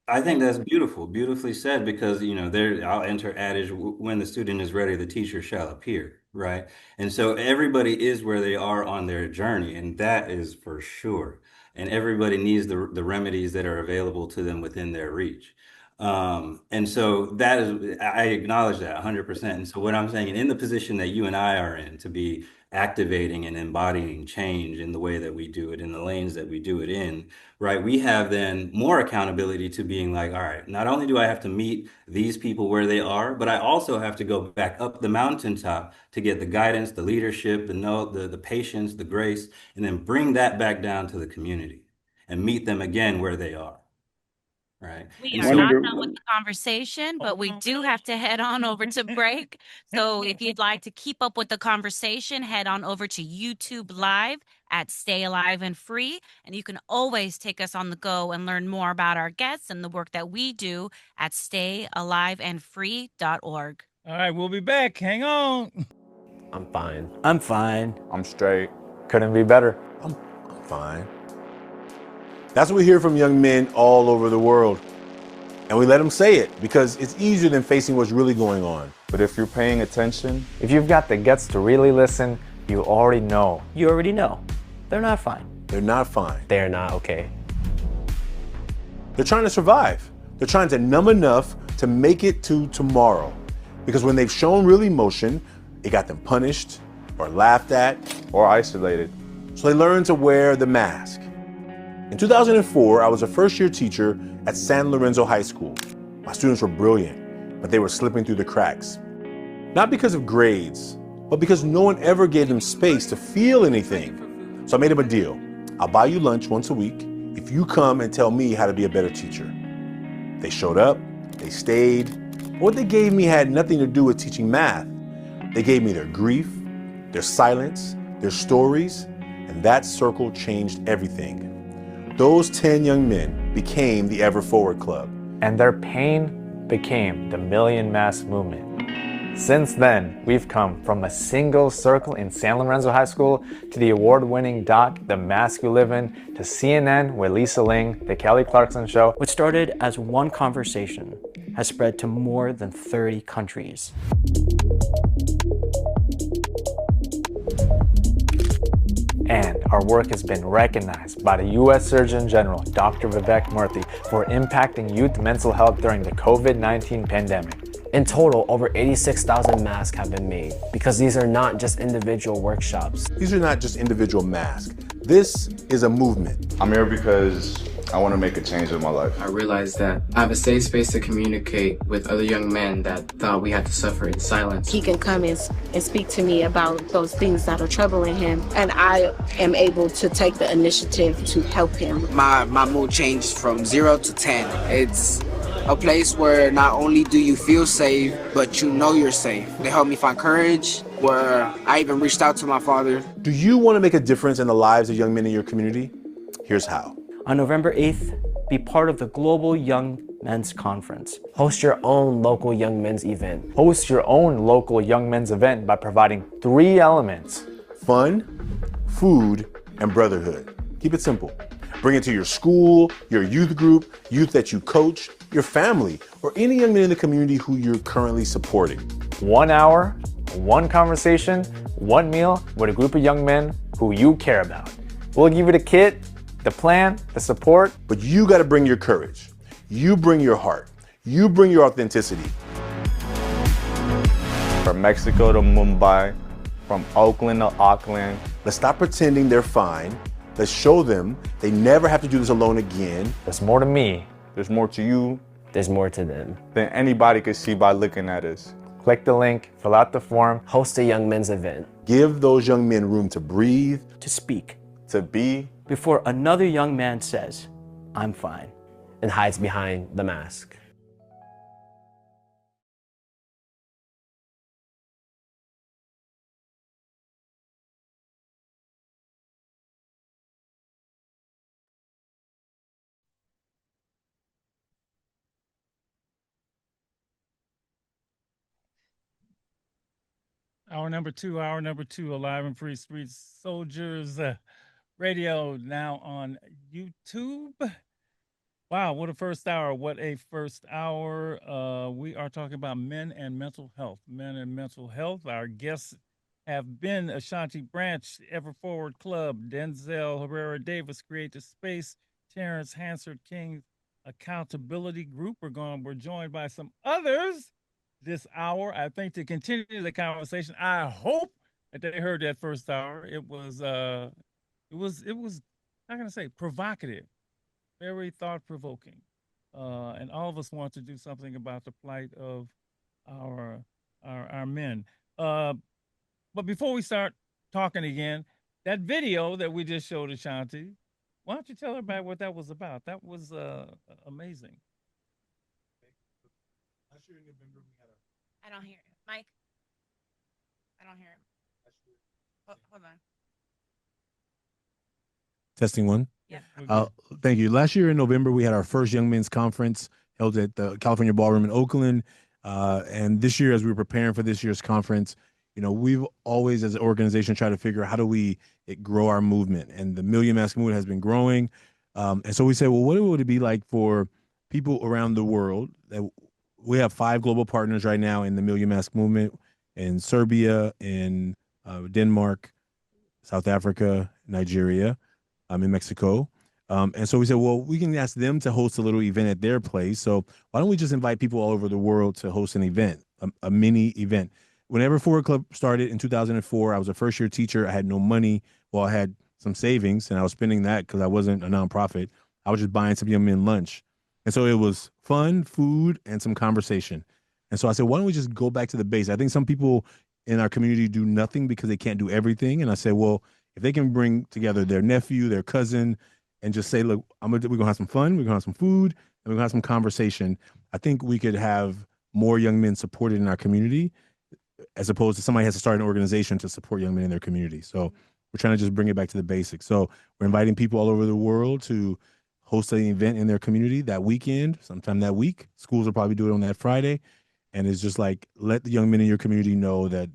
K: I think that's beautiful, beautifully said, because there I'll enter adage, when the student is ready, the teacher shall appear, right? And so everybody is where they are on their journey, and that is for sure. And everybody needs the remedies that are available to them within their reach. And so that is, I acknowledge that 100%. And so what I'm saying, in the position that you and I are in, to be activating and embodying change in the way that we do it, in the lanes that we do it in, right? We have then more accountability to being like, all right, not only do I have to meet these people where they are, but I also have to go back up the mountaintop to get the guidance, the leadership, the patience, the grace, and then bring that back down to the community and meet them again where they are. Right.
G: We
K: And
G: are
K: so,
G: not done with the conversation, but we do have to head on over to break. So if you'd like to keep up with the conversation, head on over to YouTube Live at Stay Alive and Free. And you can always take us on the go and learn more about our guests and the work that we do at stayaliveandfree.org.
D: All right, we'll be back. Hang on.
L: I'm fine. I'm fine.
M: I'm straight.
L: Couldn't be better.
H: I'm fine. That's what we hear from young men all over the world. And we let them say it because it's easier than facing what's really going on.
M: But if you're paying attention,
L: if you've got the guts to really listen, you already know. You already know. They're not fine.
H: They're not fine.
L: They're not okay.
H: They're trying to survive. They're trying to numb enough to make it to tomorrow. Because when they've shown real emotion, it got them punished or laughed at
M: or isolated.
H: So they learned to wear the mask. In 2004, I was a first-year teacher at San Lorenzo High School. My students were brilliant, but they were slipping through the cracks. Not because of grades, but because no one ever gave them space to feel anything. So I made them a deal. I'll buy you lunch once a week if you come and tell me how to be a better teacher. They showed up, they stayed. What they gave me had nothing to do with teaching math. They gave me their grief, their silence, their stories, and that circle changed everything. Those 10 young men became the Ever Forward Club.
L: And their pain became the Million Mask Movement. Since then, we've come from a single circle in San Lorenzo High School to the award-winning doc, The Mask You Live In, to CNN with Lisa Ling, The Kelly Clarkson Show.
N: What started as one conversation has spread to more than 30 countries.
L: And our work has been recognized by the U.S. Surgeon General, Dr. Vivek Murthy, for impacting youth mental health during the COVID-19 pandemic.
N: In total, over 86,000 masks have been made because these are not just individual workshops.
H: These are not just individual masks. This is a movement.
M: I'm here because I want to make a change in my life.
O: I realized that I have a safe space to communicate with other young men that thought we had to suffer in silence.
P: He can come and speak to me about those things that are troubling him, and I am able to take the initiative to help him.
Q: My mood changed from 0 to 10. It's a place where not only do you feel safe, but you know you're safe. They helped me find courage, where I even reached out to my father.
H: Do you want to make a difference in the lives of young men in your community? Here's how.
N: On November 8th, be part of the Global Young Men's Conference.
L: Host your own local young men's event. Host your own local young men's event by providing 3 elements:
H: fun, food, and brotherhood. Keep it simple. Bring it to your school, your youth group, youth that you coach, your family, or any young man in the community who you're currently supporting.
L: 1 hour, 1 conversation, 1 meal with a group of young men who you care about. We'll give you the kit, the plan, the support.
H: But you got to bring your courage. You bring your heart. You bring your authenticity.
M: From Mexico to Mumbai, from Oakland to Auckland.
H: Let's stop pretending they're fine. Let's show them they never have to do this alone again.
L: There's more to me.
M: There's more to you.
N: There's more to them
M: than anybody could see by looking at us.
L: Click the link, fill out the form.
N: Host a young men's event.
H: Give those young men room to breathe.
N: To speak.
M: To be.
N: Before another young man says, I'm fine.
L: And hides behind the mask.
D: Hour number two, Alive and Free Street Soldiers Radio now on YouTube. Wow, what a first hour. What a first hour. We are talking about men and mental health. Men and mental health. Our guests have been Ashanti Branch, Ever Forward Club, Denzel, Herrera-Davis, Create the Space, Terrence, Hanserd, King Accountability Group. We're joined by some others this hour, I think, to continue the conversation. I hope that they heard that first hour. It was how can I say, provocative, very thought-provoking. And all of us want to do something about the plight of our men. But before we start talking again, that video that we just showed Ashanti, why don't you tell everybody what that was about? That was amazing.
G: I don't hear it. Mike? I don't hear it. Oh, hold on.
H: Testing one.
G: Yeah.
H: Thank you. Last year in November, we had our first Young Men's Conference held at the California Ballroom in Oakland. And this year, as we were preparing for this year's conference, we've always, as an organization, tried to figure out how do we grow our movement. And the Million Mask movement has been growing. And so we said, well, what would it be like for people around the world? That we have 5 global partners right now in the Million Mask movement in Serbia, in Denmark, South Africa, Nigeria, in Mexico. And so we said, well, we can ask them to host a little event at their place. So why don't we just invite people all over the world to host an event, a mini event? Whenever Forward Club started in 2004, I was a first-year teacher. I had no money. Well, I had some savings, and I was spending that because I wasn't a nonprofit. I was just buying some young men lunch. And so it was fun, food, and some conversation. And so I said, why don't we just go back to the base? I think some people in our community do nothing because they can't do everything. And I said, well, if they can bring together their nephew, their cousin, and just say, look, we're going to have some fun, we're going to have some food, and we're going to have some conversation, I think we could have more young men supported in our community as opposed to somebody has to start an organization to support young men in their community. So we're trying to just bring it back to the basics. So we're inviting people all over the world to host an event in their community that weekend, sometime that week. Schools will probably do it on that Friday. And it's just like, let the young men in your community know that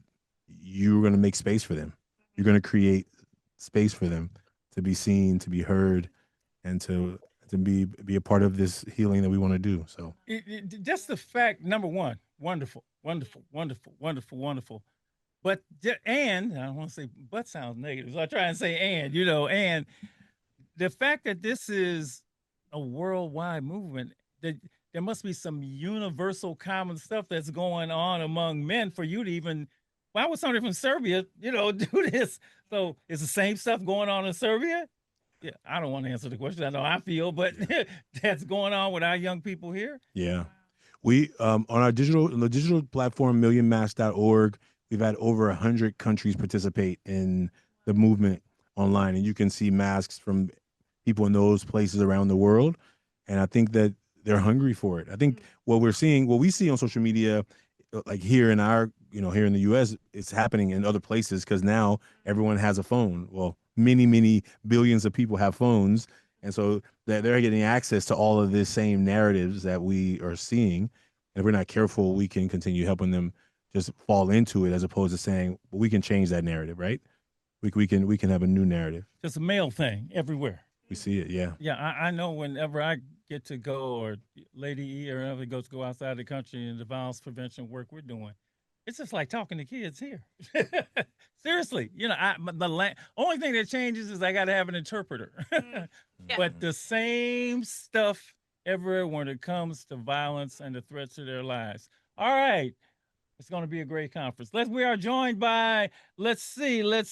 H: you're going to make space for them. You're going to create space for them to be seen, to be heard, and to be a part of this healing that we want to do. So
D: just the fact, number one, wonderful. But and I don't want to say but sounds negative, so I try and say and the fact that this is a worldwide movement, that there must be some universal common stuff that's going on among men for you to even. Why would somebody from Serbia, do this? So is the same stuff going on in Serbia? Yeah, I don't want to answer the question. I know I feel, but that's going on with our young people here.
H: Yeah. We on the digital platform millionmask.org, we've had over 100 countries participate in the movement online, and you can see masks from people in those places around the world. And I think that they're hungry for it. I think what we see on social media, like here in our, here in the U.S., it's happening in other places because now everyone has a phone. Well, many billions of people have phones. And so they're getting access to all of the same narratives that we are seeing. And if we're not careful, we can continue helping them just fall into it as opposed to saying, well, we can change that narrative, right? We can have a new narrative.
D: Just a male thing everywhere.
H: We see it, yeah.
D: Yeah, I know whenever I get to go, or Lady E or whoever goes to go outside the country and the violence prevention work we're doing, it's just like talking to kids here. Seriously, only thing that changes is I got to have an interpreter.
G: Yeah.
D: But the same stuff everywhere when it comes to violence and the threats to their lives. All right. It's going to be a great conference. We are joined by, let's see. Let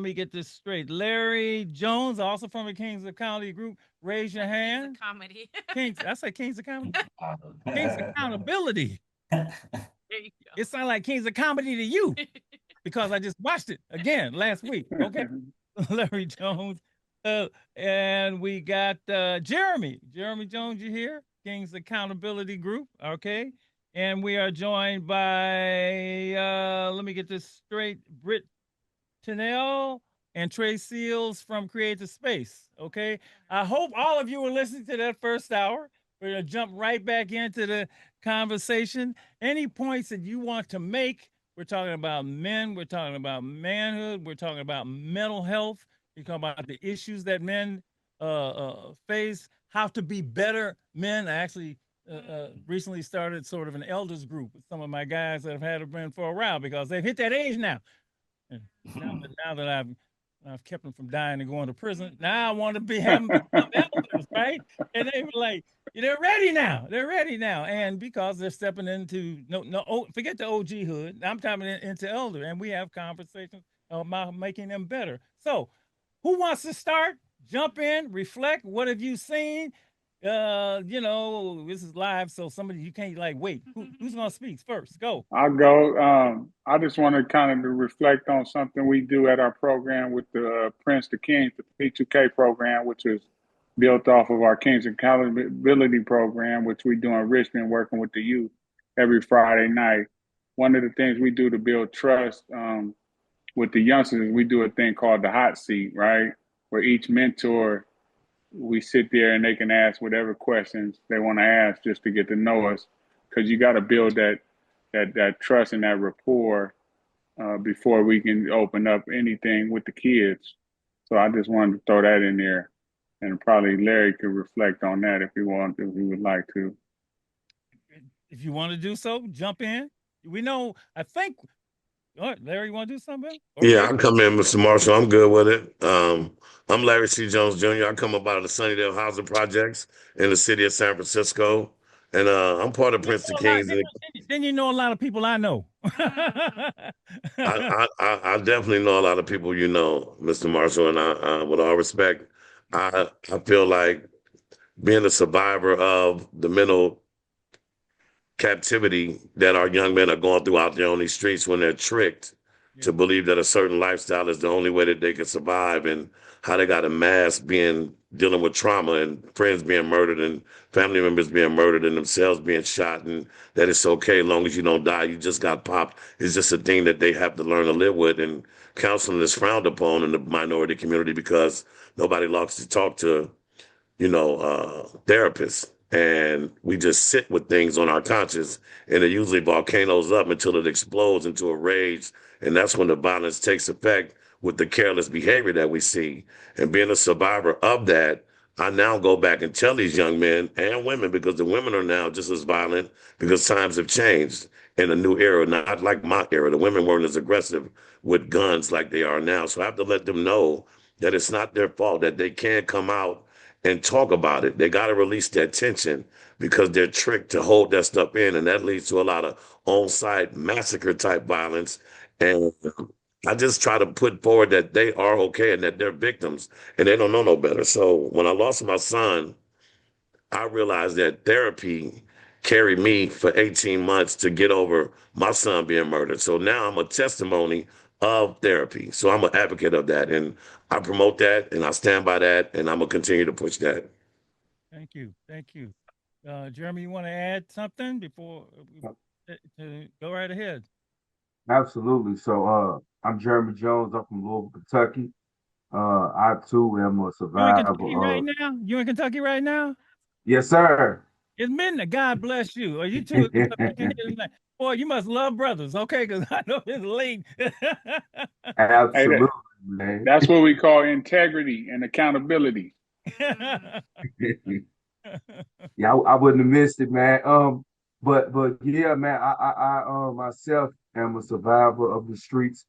D: me get this straight. Larry Jones, also from the Kings of Comedy Group. Raise your hand.
G: Kings of Comedy.
D: I say Kings of Comedy. Kings of Accountability.
G: There you go.
D: It sounds like Kings of Comedy to you because I just watched it again last week. Okay. Larry Jones. And we got Jeremy Jones, you here? Kings Accountability Group. Okay. And we are joined by, let me get this straight, Britt Tennell and Trey Seals from Create the Space. Okay. I hope all of you were listening to that first hour. We're going to jump right back into the conversation. Any points that you want to make, We're talking about men. We're talking about manhood. We're talking about mental health. We're talking about the issues that men face, how to be better men. I actually recently started sort of an elders group with some of my guys that have had been for a while because they've hit that age now. And now that I've kept them from dying and going to prison, now I want to be having become elders, right? And they were like, they're ready now. They're ready now, and because they're stepping into forget the OG hood. I'm coming into elder, and we have conversations about making them better. So, who wants to start? Jump in, reflect. What have you seen? This is live, so somebody you can't wait. Who's gonna speak first? Go.
J: I'll go. I just want to kind of reflect on something we do at our program with the Prince to Kings, the P2K program, which is built off of our Kings Accountability program, which we do in Richmond, working with the youth every Friday night. One of the things we do to build trust with the youngsters, we do a thing called the hot seat, right? Where each mentor, we sit there and they can ask whatever questions they want to ask just to get to know us, because you got to build that trust and that rapport before we can open up anything with the kids. So I just wanted to throw that in there, and probably Larry could reflect on that if he would like to.
D: If you want to do so, jump in. We know. I think. All right, Larry, you want to do something?
R: Yeah, I come in, Mr. Marshall. I'm good with it. I'm Larry C. Jones Jr. I come up out of the Sunnydale Housing Projects in the city of San Francisco, and I'm part of Prince to Kings.
D: Then you know a lot of people I know.
R: I definitely know a lot of people you know, Mr. Marshall, and I with all respect, I feel like being a survivor of the mental captivity that our young men are going through out there on these streets when they're tricked to believe that a certain lifestyle is the only way that they can survive, and how they got a mask dealing with trauma and friends being murdered and family members being murdered and themselves being shot, and that it's okay as long as you don't die. You just got popped. It's just a thing that they have to learn to live with, and counseling is frowned upon in the minority community because nobody likes to talk to, therapists. And we just sit with things on our conscience, and it usually volcanoes up until it explodes into a rage. And that's when the violence takes effect with the careless behavior that we see. And being a survivor of that, I now go back and tell these young men and women, because the women are now just as violent because times have changed in a new era, not like my era. The women weren't as aggressive with guns like they are now. So I have to let them know that it's not their fault, that they can't come out and talk about it. They got to release that tension because they're tricked to hold that stuff in, and that leads to a lot of on-site massacre type violence. And I just try to put forward that they are okay and that they're victims and they don't know no better. So when I lost my son, I realized that therapy carried me for 18 months to get over my son being murdered. So now I'm a testimony of therapy. So I'm an advocate of that, and I promote that, and I stand by that, and I'm gonna continue to push that.
D: Thank you. Jeremy, you want to add something before to go right ahead?
S: Absolutely. So I'm Jeremy Jones. I'm from Louisville, Kentucky. I too am a survivor.
D: You in Kentucky right now?
S: Yes, sir.
D: It's midnight. God bless you. Are you too? Boy, you must love brothers, okay? Because I know it's late.
S: Absolutely,
J: man. That's what we call integrity and accountability.
S: Yeah, I wouldn't have missed it, man. But yeah, man, I myself am a survivor of the streets,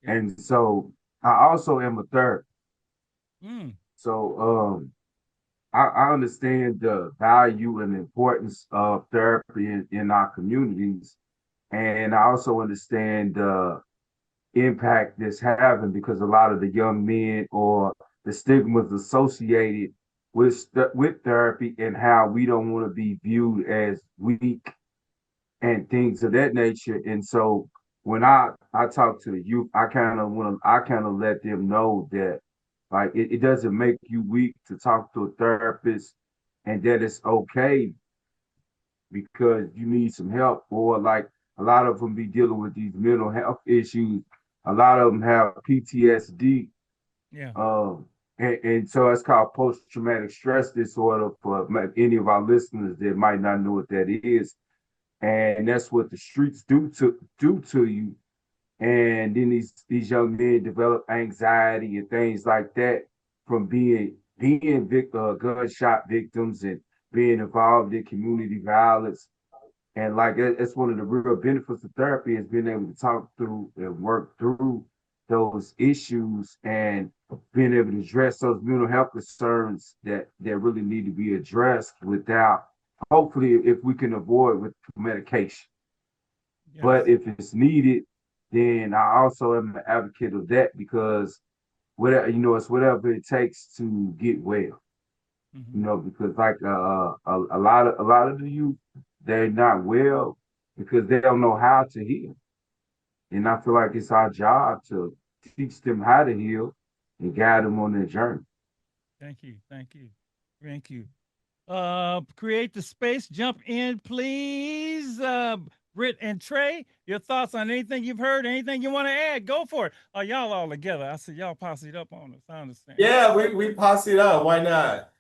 S: and so I also am a therapist. So I understand the value and the importance of therapy in our communities. And I also understand the impact this having, because a lot of the young men or the stigmas associated with therapy and how we don't want to be viewed as weak and things of that nature. And so when I talk to the youth, I kind of let them know that it doesn't make you weak to talk to a therapist, and that it's okay because you need some help, or like a lot of them be dealing with these mental health issues. A lot of them have PTSD.
D: Yeah.
S: And so it's called post-traumatic stress disorder for any of our listeners that might not know what that is. And that's what the streets do to you And then these young men develop anxiety and things like that from being gunshot victims and being involved in community violence. And like it's one of the real benefits of therapy is being able to talk through and work through those issues and being able to address those mental health concerns that really need to be addressed without, hopefully, if we can avoid with medication.
D: Yes.
S: But if it's needed, then I also am an advocate of that because whatever, it's whatever it takes to get well. Because like a lot of the youth, they're not well because they don't know how to heal. And I feel like it's our job to teach them how to heal and guide them on their journey.
D: Thank you. Thank you. Thank you. Create the space. Jump in, please. Britt and Trey, your thoughts on anything you've heard, anything you want to add? Go for it. Oh, y'all all together. I said y'all posseed up on us. I understand.
T: Yeah, we posseed up. Why not?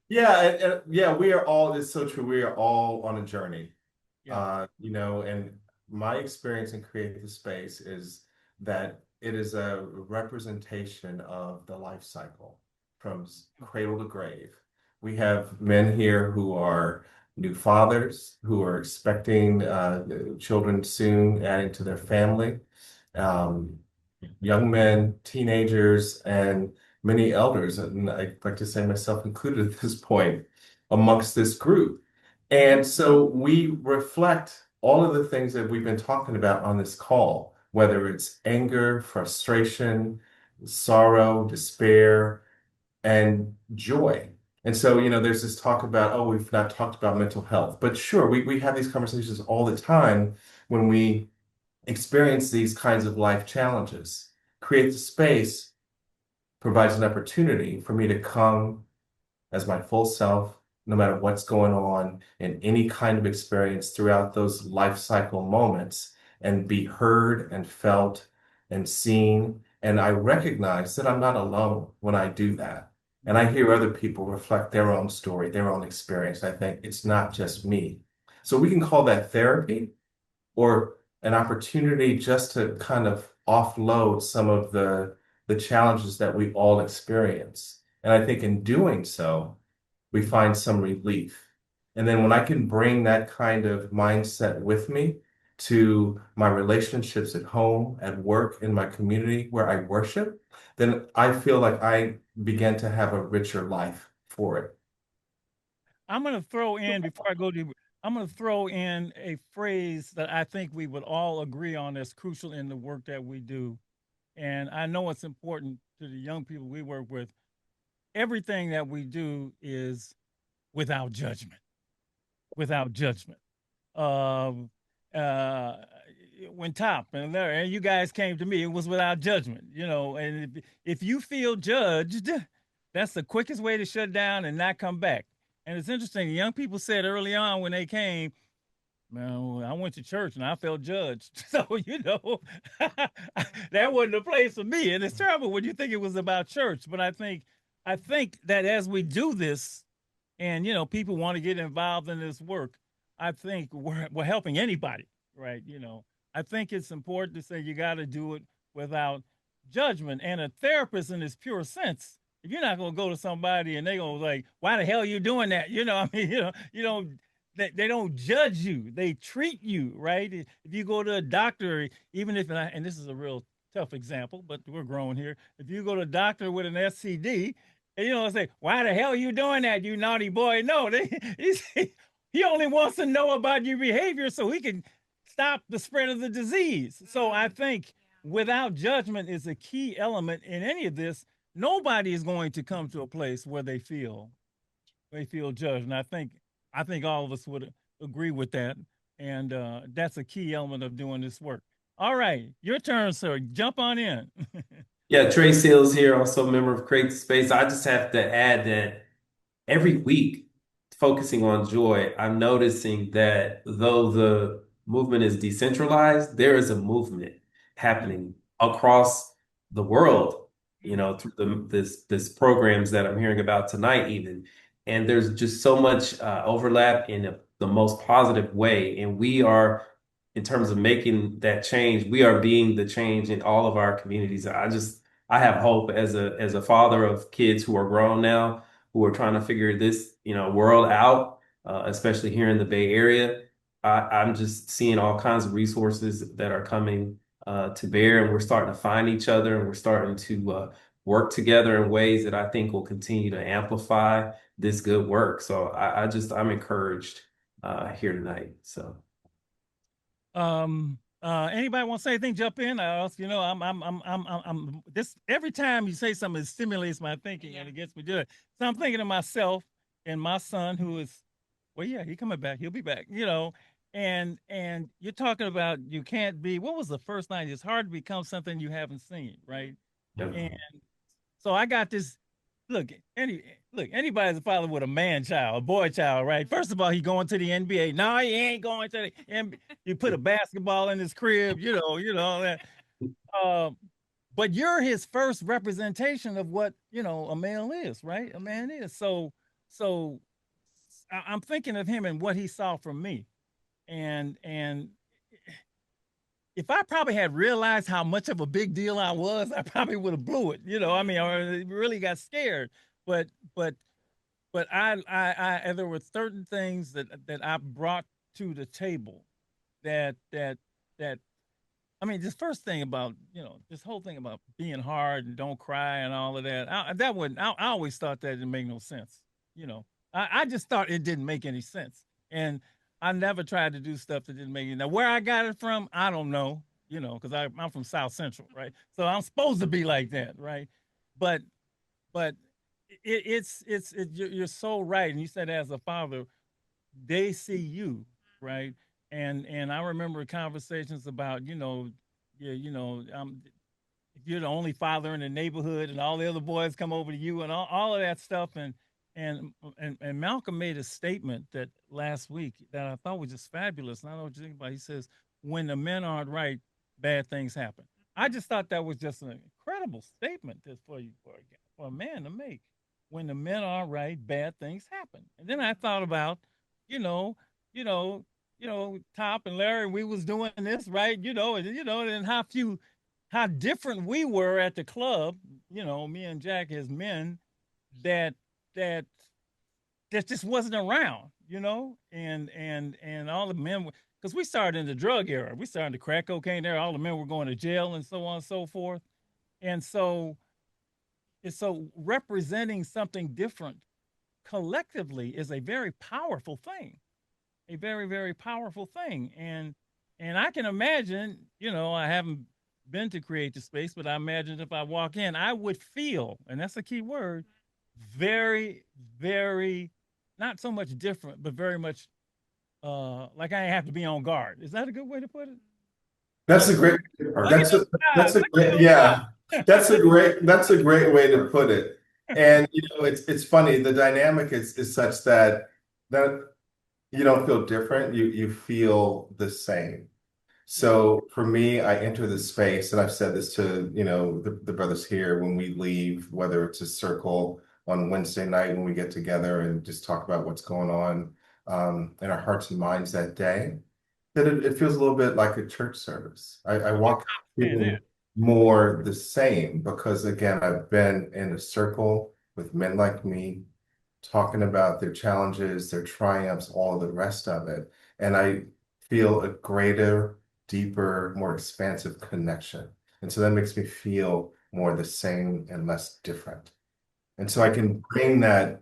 T: Yeah, yeah, we are all, it's so true. We are all on a journey. And my experience in creative space is that it is a representation of the life cycle from cradle to grave. We have men here who are new fathers, who are expecting children soon, adding to their family, young men, teenagers, and many elders, and I like to say myself included at this point, amongst this group. And so we reflect all of the things that we've been talking about on this call, whether it's anger, frustration, sorrow, despair, and joy. And so, there's this talk about, oh, we've not talked about mental health. But sure, we have these conversations all the time when we experience these kinds of life challenges. Create the space provides an opportunity for me to come as my full self, no matter what's going on in any kind of experience throughout those life cycle moments, and be heard and felt and seen. And I recognize that I'm not alone when I do that. And I hear other people reflect their own story, their own experience. I think it's not just me. So we can call that therapy or an opportunity just to kind of offload some of the challenges that we all experience. And I think in doing so, we find some relief. And then when I can bring that kind of mindset with me to my relationships at home, at work, in my community where I worship, then I feel like I begin to have a richer life for it.
D: I'm going to throw in, before I go to, I'm going to throw in a phrase that I think we would all agree on that's crucial in the work that we do. And I know it's important to the young people we work with. Everything that we do is without judgment. Without judgment. When Top and Larry and you guys came to me, it was without judgment, and if you feel judged, that's the quickest way to shut down and not come back. And it's interesting, young people said early on when they came, man, I went to church and I felt judged. So, that wasn't the place for me. And it's terrible when you think it was about church. But I think that as we do this and, people want to get involved in this work, I think we're helping anybody, right? I think it's important to say you got to do it without judgment. And a therapist in its pure sense, if you're not going to go to somebody and they're going to like, why the hell are you doing that? You don't, they don't judge you. They treat you, right? If you go to a doctor, even if, and this is a real tough example, but we're growing here. If you go to a doctor with an STD, and say, why the hell are you doing that, you naughty boy? No, he only wants to know about your behavior so he can stop the spread of the disease. So I think without judgment is a key element in any of this. Nobody is going to come to a place where they feel judged. And I think all of us would agree with that. And that's a key element of doing this work. All right, your turn, sir. Jump on in.
U: Yeah, Trey Seals here, also a member of Create the Space. I just have to add that every week, focusing on joy, I'm noticing that though the movement is decentralized, there is a movement happening across the world, through this programs that I'm hearing about tonight even. And there's just so much overlap in the most positive way. And we are in terms of making that change, we are being the change in all of our communities. I have hope as a father of kids who are grown now, who are trying to figure this, world out, especially here in the Bay Area. I'm just seeing all kinds of resources that are coming to bear, and we're starting to find each other, and we're starting to work together in ways that I think will continue to amplify this good work. So I'm encouraged here tonight. So.
D: Anybody want to say anything? Jump in. I'm this every time you say something, it stimulates my thinking and it gets me good. So I'm thinking of myself and my son, who is, well, yeah, he coming back. He'll be back. And you're talking about you can't be. What was the first line? It's hard to become something you haven't seen, right?
U: Yep.
D: And so I got this. Look, anybody's a father with a man child, a boy child, right? First of all, he going to the NBA. No, he ain't going to the NBA. You put a basketball in his crib, all that. But you're his first representation of what, a male is, right? A man is. So I'm thinking of him and what he saw from me. And if I probably had realized how much of a big deal I was, I probably would have blew it. I really got scared. But I there were certain things that I brought to the table that this first thing about, this whole thing about being hard and don't cry and all of that. I always thought that didn't make no sense. I just thought it didn't make any sense. And I never tried to do stuff that didn't make it. Now, where I got it from, I don't know, because I'm from South Central, right? So I'm supposed to be like that, right? But you're so right. And you said as a father, they see you, right? And I remember conversations about, you're the only father in the neighborhood and all the other boys come over to you and all of that stuff. And Malcolm made a statement that last week that I thought was just fabulous. And I don't know what you think about it. He says, when the men aren't right, bad things happen. I just thought that was just an incredible statement for a man to make. When the men are right, bad things happen. And then I thought about, Top and Larry, we was doing this, right? And how different we were at the club, me and Jack as men, that just wasn't around, and all the men, because we started in the drug era, we started the crack cocaine era, all the men were going to jail and so on and so forth. And so representing something different collectively is a very powerful thing, a very, very powerful thing. And I can imagine, I haven't been to create the space, but I imagine if I walk in, I would feel, and that's a key word, very, very, not so much different, but very much like I have to be on guard. Is that a good way to put it?
T: That's a great. That's a great. Yeah, that's a great way to put it. And it's funny. The dynamic is such that you don't feel different. You feel the same. So for me, I enter the space, and I've said this to the brothers here when we leave, whether it's a circle on Wednesday night when we get together and just talk about what's going on in our hearts and minds that day, that it feels a little bit like a church service. I walk feeling more the same because, again, I've been in a circle with men like me talking about their challenges, their triumphs, all the rest of it. And I feel a greater, deeper, more expansive connection. And so that makes me feel more the same and less different. And so I can bring that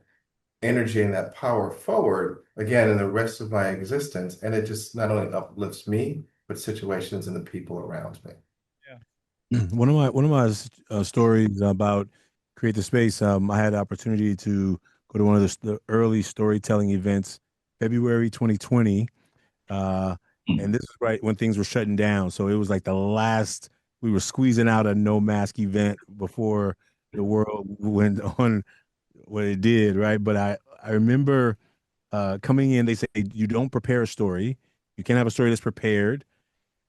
T: energy and that power forward again in the rest of my existence. And it just not only uplifts me, but situations and the people around me.
D: Yeah.
H: One of my stories about Create the Space, I had the opportunity to go to one of the early storytelling events, February 2020. And this is right when things were shutting down. So it was like the last, we were squeezing out a no mask event before the world went on what it did, right? But I remember coming in, they say you don't prepare a story. You can't have a story that's prepared.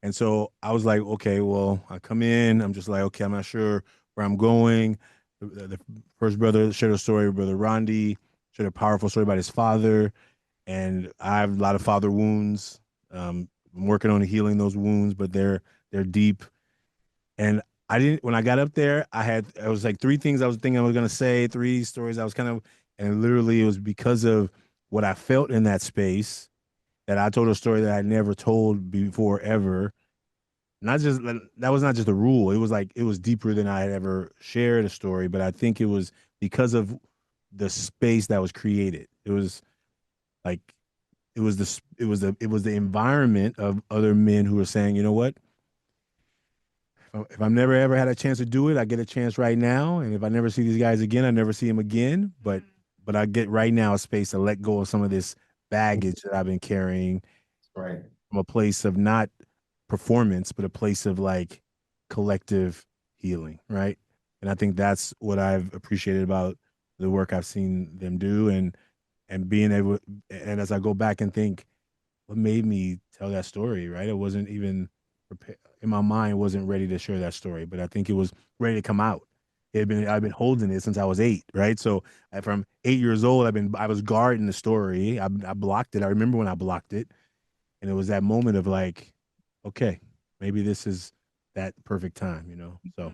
H: And so I was like, okay, well, I come in, I'm just like, okay, I'm not sure where I'm going. The first brother shared a story, Brother Rondi shared a powerful story about his father. And I have a lot of father wounds. I'm working on healing those wounds, but they're deep. And I didn't when I got up there, I was like three things I was thinking I was gonna say, three stories I was kind of, and literally it was because of what I felt in that space that I told a story that I never told before ever. Not just that was not just a rule. It was like it was deeper than I had ever shared a story, but I think it was because of the space that was created. It was like it was the environment of other men who were saying, you know what? If I've never ever had a chance to do it, I get a chance right now. And if I never see these guys again, I never see them again. But I get right now a space to let go of some of this baggage that I've been carrying.
T: Right.
H: From a place of not performance, but a place of like collective healing, right? And I think that's what I've appreciated about the work I've seen them do, and being able, and as I go back and think, what made me tell that story, right? It wasn't even prepared in my mind, wasn't ready to share that story, but I think it was ready to come out. I've been holding it since I was 8, right? So from 8 years old, I was guarding the story. I blocked it. I remember when I blocked it, and it was that moment of like, okay, maybe this is that perfect time, you know? So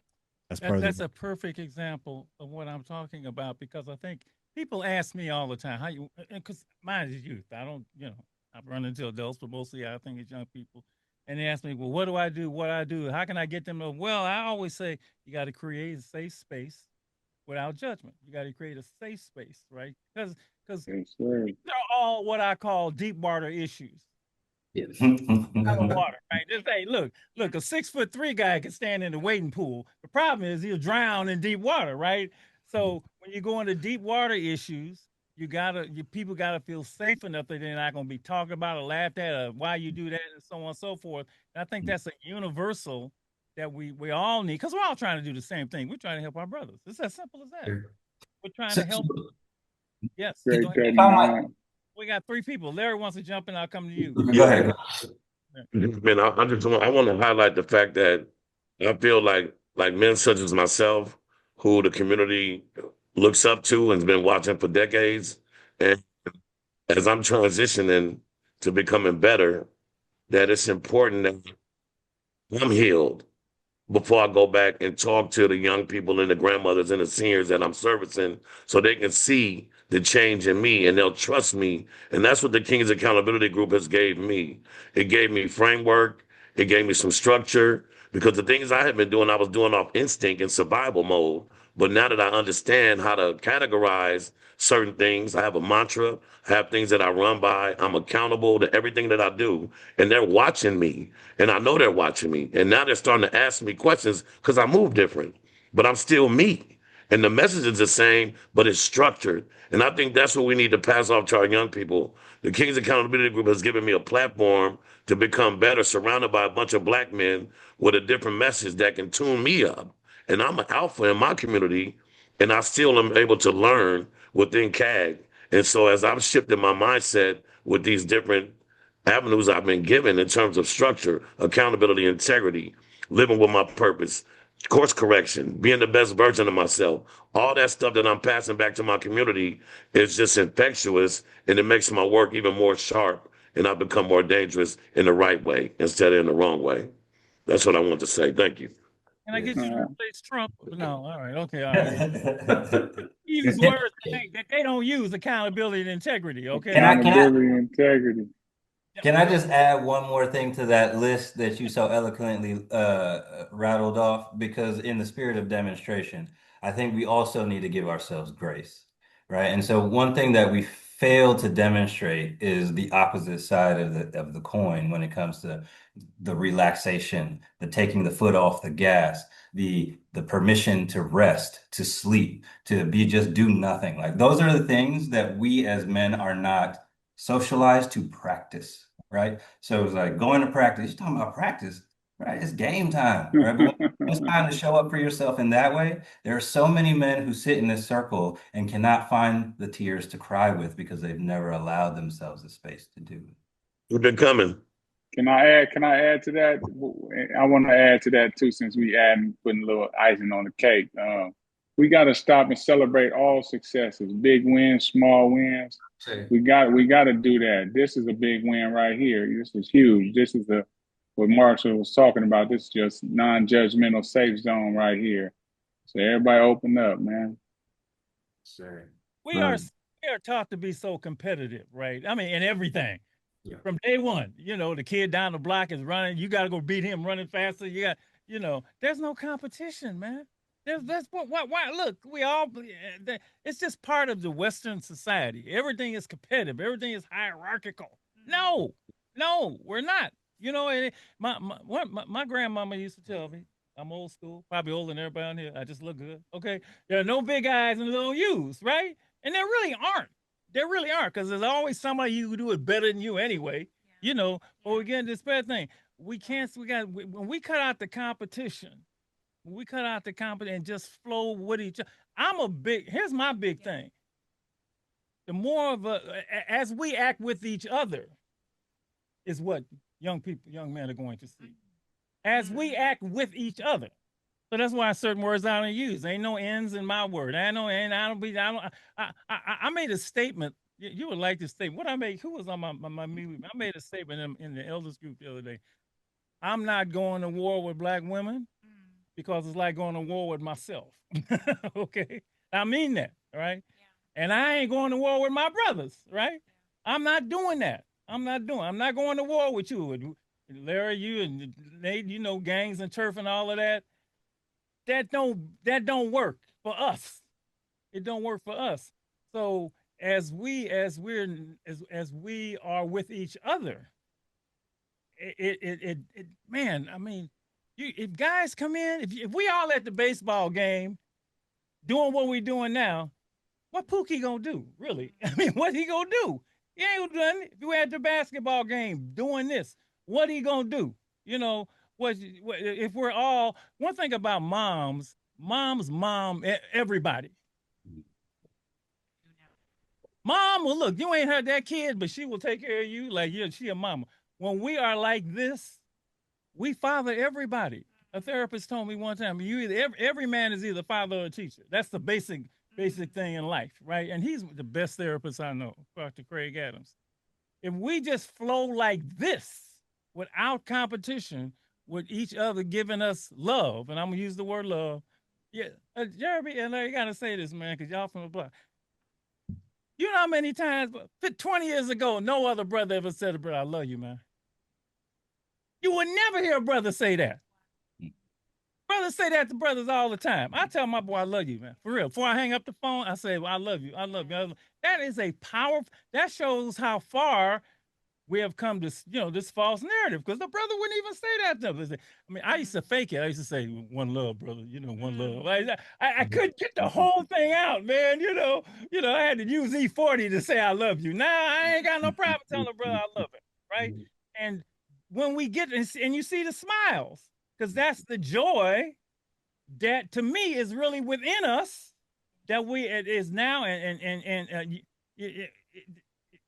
H: that's part of
D: That's
H: the
D: a perfect example of what I'm talking about, because I think people ask me all the time, how you, because mine is youth. I don't, I've run into adults, but mostly I think it's young people. And they ask me, well, what do I do? What do I do? How can I get them to, well, I always say you got to create a safe space without judgment. You got to create a safe space, right? Because
J: Yes, sir.
D: they're all what I call deep water issues.
K: Yes.
D: Shallow water, right? Just say, look, a 6'3" guy can stand in the wading pool. The problem is he'll drown in deep water, right? So when you go into deep water issues, people gotta feel safe enough that they're not gonna be talked about or laughed at or why you do that and so on and so forth. And I think that's a universal that we all need, because we're all trying to do the same thing. We're trying to help our brothers. It's as simple as that. We're trying to help. Yes.
J: Great
D: Go
J: that
D: ahead.
J: in mind.
D: We got 3 people. Larry wants to jump in. I'll come to you.
K: Go ahead.
R: Man, I want to highlight the fact that I feel like men such as myself, who the community looks up to and has been watching for decades, and as I'm transitioning to becoming better, that it's important that I'm healed before I go back and talk to the young people and the grandmothers and the seniors that I'm servicing, so they can see the change in me and they'll trust me. And that's what the King's Accountability Group has gave me. It gave me framework. It gave me some structure, because the things I had been doing, I was doing off instinct and survival mode. But now that I understand how to categorize certain things, I have a mantra, I have things that I run by. I'm accountable to everything that I do, and they're watching me, and I know they're watching me. And now they're starting to ask me questions because I move different, but I'm still me. And the message is the same, but it's structured. And I think that's what we need to pass off to our young people. The King's Accountability Group has given me a platform to become better, surrounded by a bunch of black men with a different message that can tune me up. And I'm an alpha in my community, and I still am able to learn within CAG. And so as I've shifted my mindset with these different avenues I've been given in terms of structure, accountability, integrity, living with my purpose, course correction, being the best version of myself, all that stuff that I'm passing back to my community is just infectious, and it makes my work even more sharp, and I become more dangerous in the right way instead of in the wrong way. That's what I want to say. Thank you.
D: Can I get you to replace Trump? No, all right, okay, all right. Use words that they don't use: accountability and integrity. Okay.
J: Accountability and integrity.
K: Can I just add one more thing to that list that you so eloquently rattled off? Because in the spirit of demonstration, I think we also need to give ourselves grace, right? And so one thing that we fail to demonstrate is the opposite side of the coin when it comes to the relaxation, the taking the foot off the gas, the permission to rest, to sleep, to be just do nothing. Like those are the things that we as men are not socialized to practice, right? So it's like going to practice. You're talking about practice, right? It's game time, right? But when it's time to show up for yourself in that way, there are so many men who sit in this circle and cannot find the tears to cry with because they've never allowed themselves the space to do it.
R: We've been coming.
J: Can I add to that? I want to add to that too, since we putting a little icing on the cake. we got to stop and celebrate all successes, big wins, small wins. We got to do that. This is a big win right here. This is huge. This is what Marshall was talking about. This is just non-judgmental safe zone right here. So everybody open up, man.
D: We are taught to be so competitive, right? I mean, in everything. From day one, the kid down the block is running. You got to go beat him running faster. There's no competition, man. That's why look, we all, it's just part of the Western society. Everything is competitive. Everything is hierarchical. No, we're not. And my grandmama used to tell me, I'm old school, probably older than everybody on here. I just look good. Okay. There are no big eyes and little U's, right? And there really aren't. There really aren't, because there's always somebody who do it better than you anyway. But we get this bad thing. When we cut out the competition, and just flow with each other. Here's my big thing. The more as we act with each other is what young men are going to see. As we act with each other. So that's why certain words I don't use. Ain't no ends in my word. I made a statement. You would like this statement. What I made, who was on my meeting? I made a statement in the elders group the other day. I'm not going to war with black women because it's like going to war with myself. Okay. I mean that, right? Yeah. And I ain't going to war with my brothers, right? Yeah. I'm not doing that. I'm not going to war with you. With Larry, you and Nate, gangs and turf and all of that. That don't work for us. It don't work for us. So as we are with each other, man, I mean, if guys come in, if we all at the baseball game doing what we're doing now, what Pookie gonna do? Really? I mean, what he gonna do? He ain't gonna do nothing. If you at the basketball game doing this, what he gonna do? If we're all, one thing about moms mom everybody. Mom will look, you ain't had that kid, but she will take care of you like she a mama. When we are like this, we father everybody. A therapist told me one time, every man is either father or a teacher. That's the basic thing in life, right? And he's the best therapist I know, Dr. Craig Adams. If we just flow like this, without competition, with each other giving us love, and I'm gonna use the word love. Yeah, Jeremy, and I gotta say this, man, because y'all from the block. You know how many times, 20 years ago, no other brother ever said to brother, I love you, man. You would never hear a brother say that. Brothers say that to brothers all the time. I tell my boy, I love you, man. For real. Before I hang up the phone, I say, well, I love you. I love you. That is a powerful, that shows how far we have come to, this false narrative, because the brother wouldn't even say that to us. I mean, I used to fake it. I used to say, one love, brother, one love. I couldn't get the whole thing out, man. I had to use E40 to say I love you. Now I ain't got no problem telling a brother I love him, right? And when we get, and you see the smiles, because that's the joy that to me is really within us, that it is now, and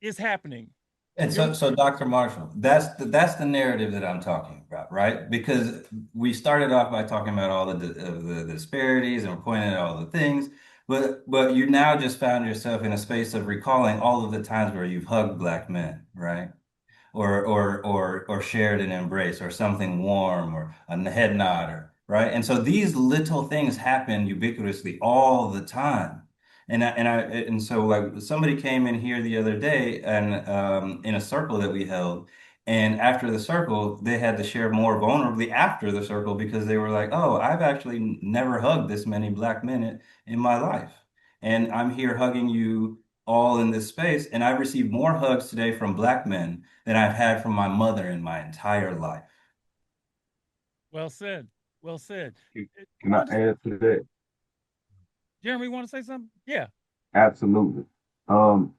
D: it's happening.
K: And so Dr. Marshall, that's the narrative that I'm talking about, right? Because we started off by talking about all the disparities and pointing at all the things, but you now just found yourself in a space of recalling all of the times where you've hugged black men, right? Or shared an embrace or something warm or a head nod, right? And so these little things happen ubiquitously all the time. And so like somebody came in here the other day and in a circle that we held, and after the circle they had to share more vulnerably after the circle, because they were like, oh, I've actually never hugged this many black men in my life, and I'm here hugging you all in this space, and I've received more hugs today from black men than I've had from my mother in my entire life.
D: Well said. Well said.
S: Can I add to that?
D: Jeremy, you want to say something? Yeah.
S: Absolutely. And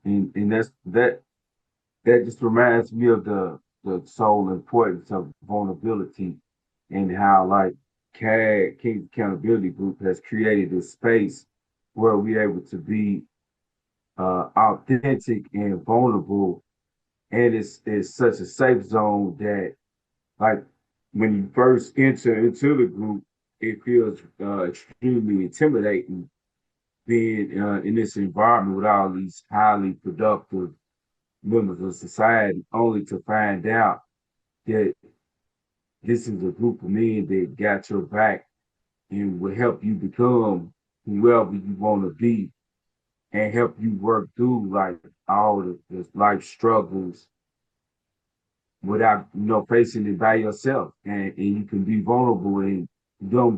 S: that just reminds me of the sole importance of vulnerability, and how like CAG, King's Accountability Group, has created this space where we're able to be authentic and vulnerable, and it's such a safe zone that, like, when you first enter into the group, it feels extremely intimidating, being in this environment with all these highly productive members of society, only to find out that this is a group of men that got your back and will help you become whoever you want to be and help you work through like all the life struggles without facing it by yourself, and you can be vulnerable and you're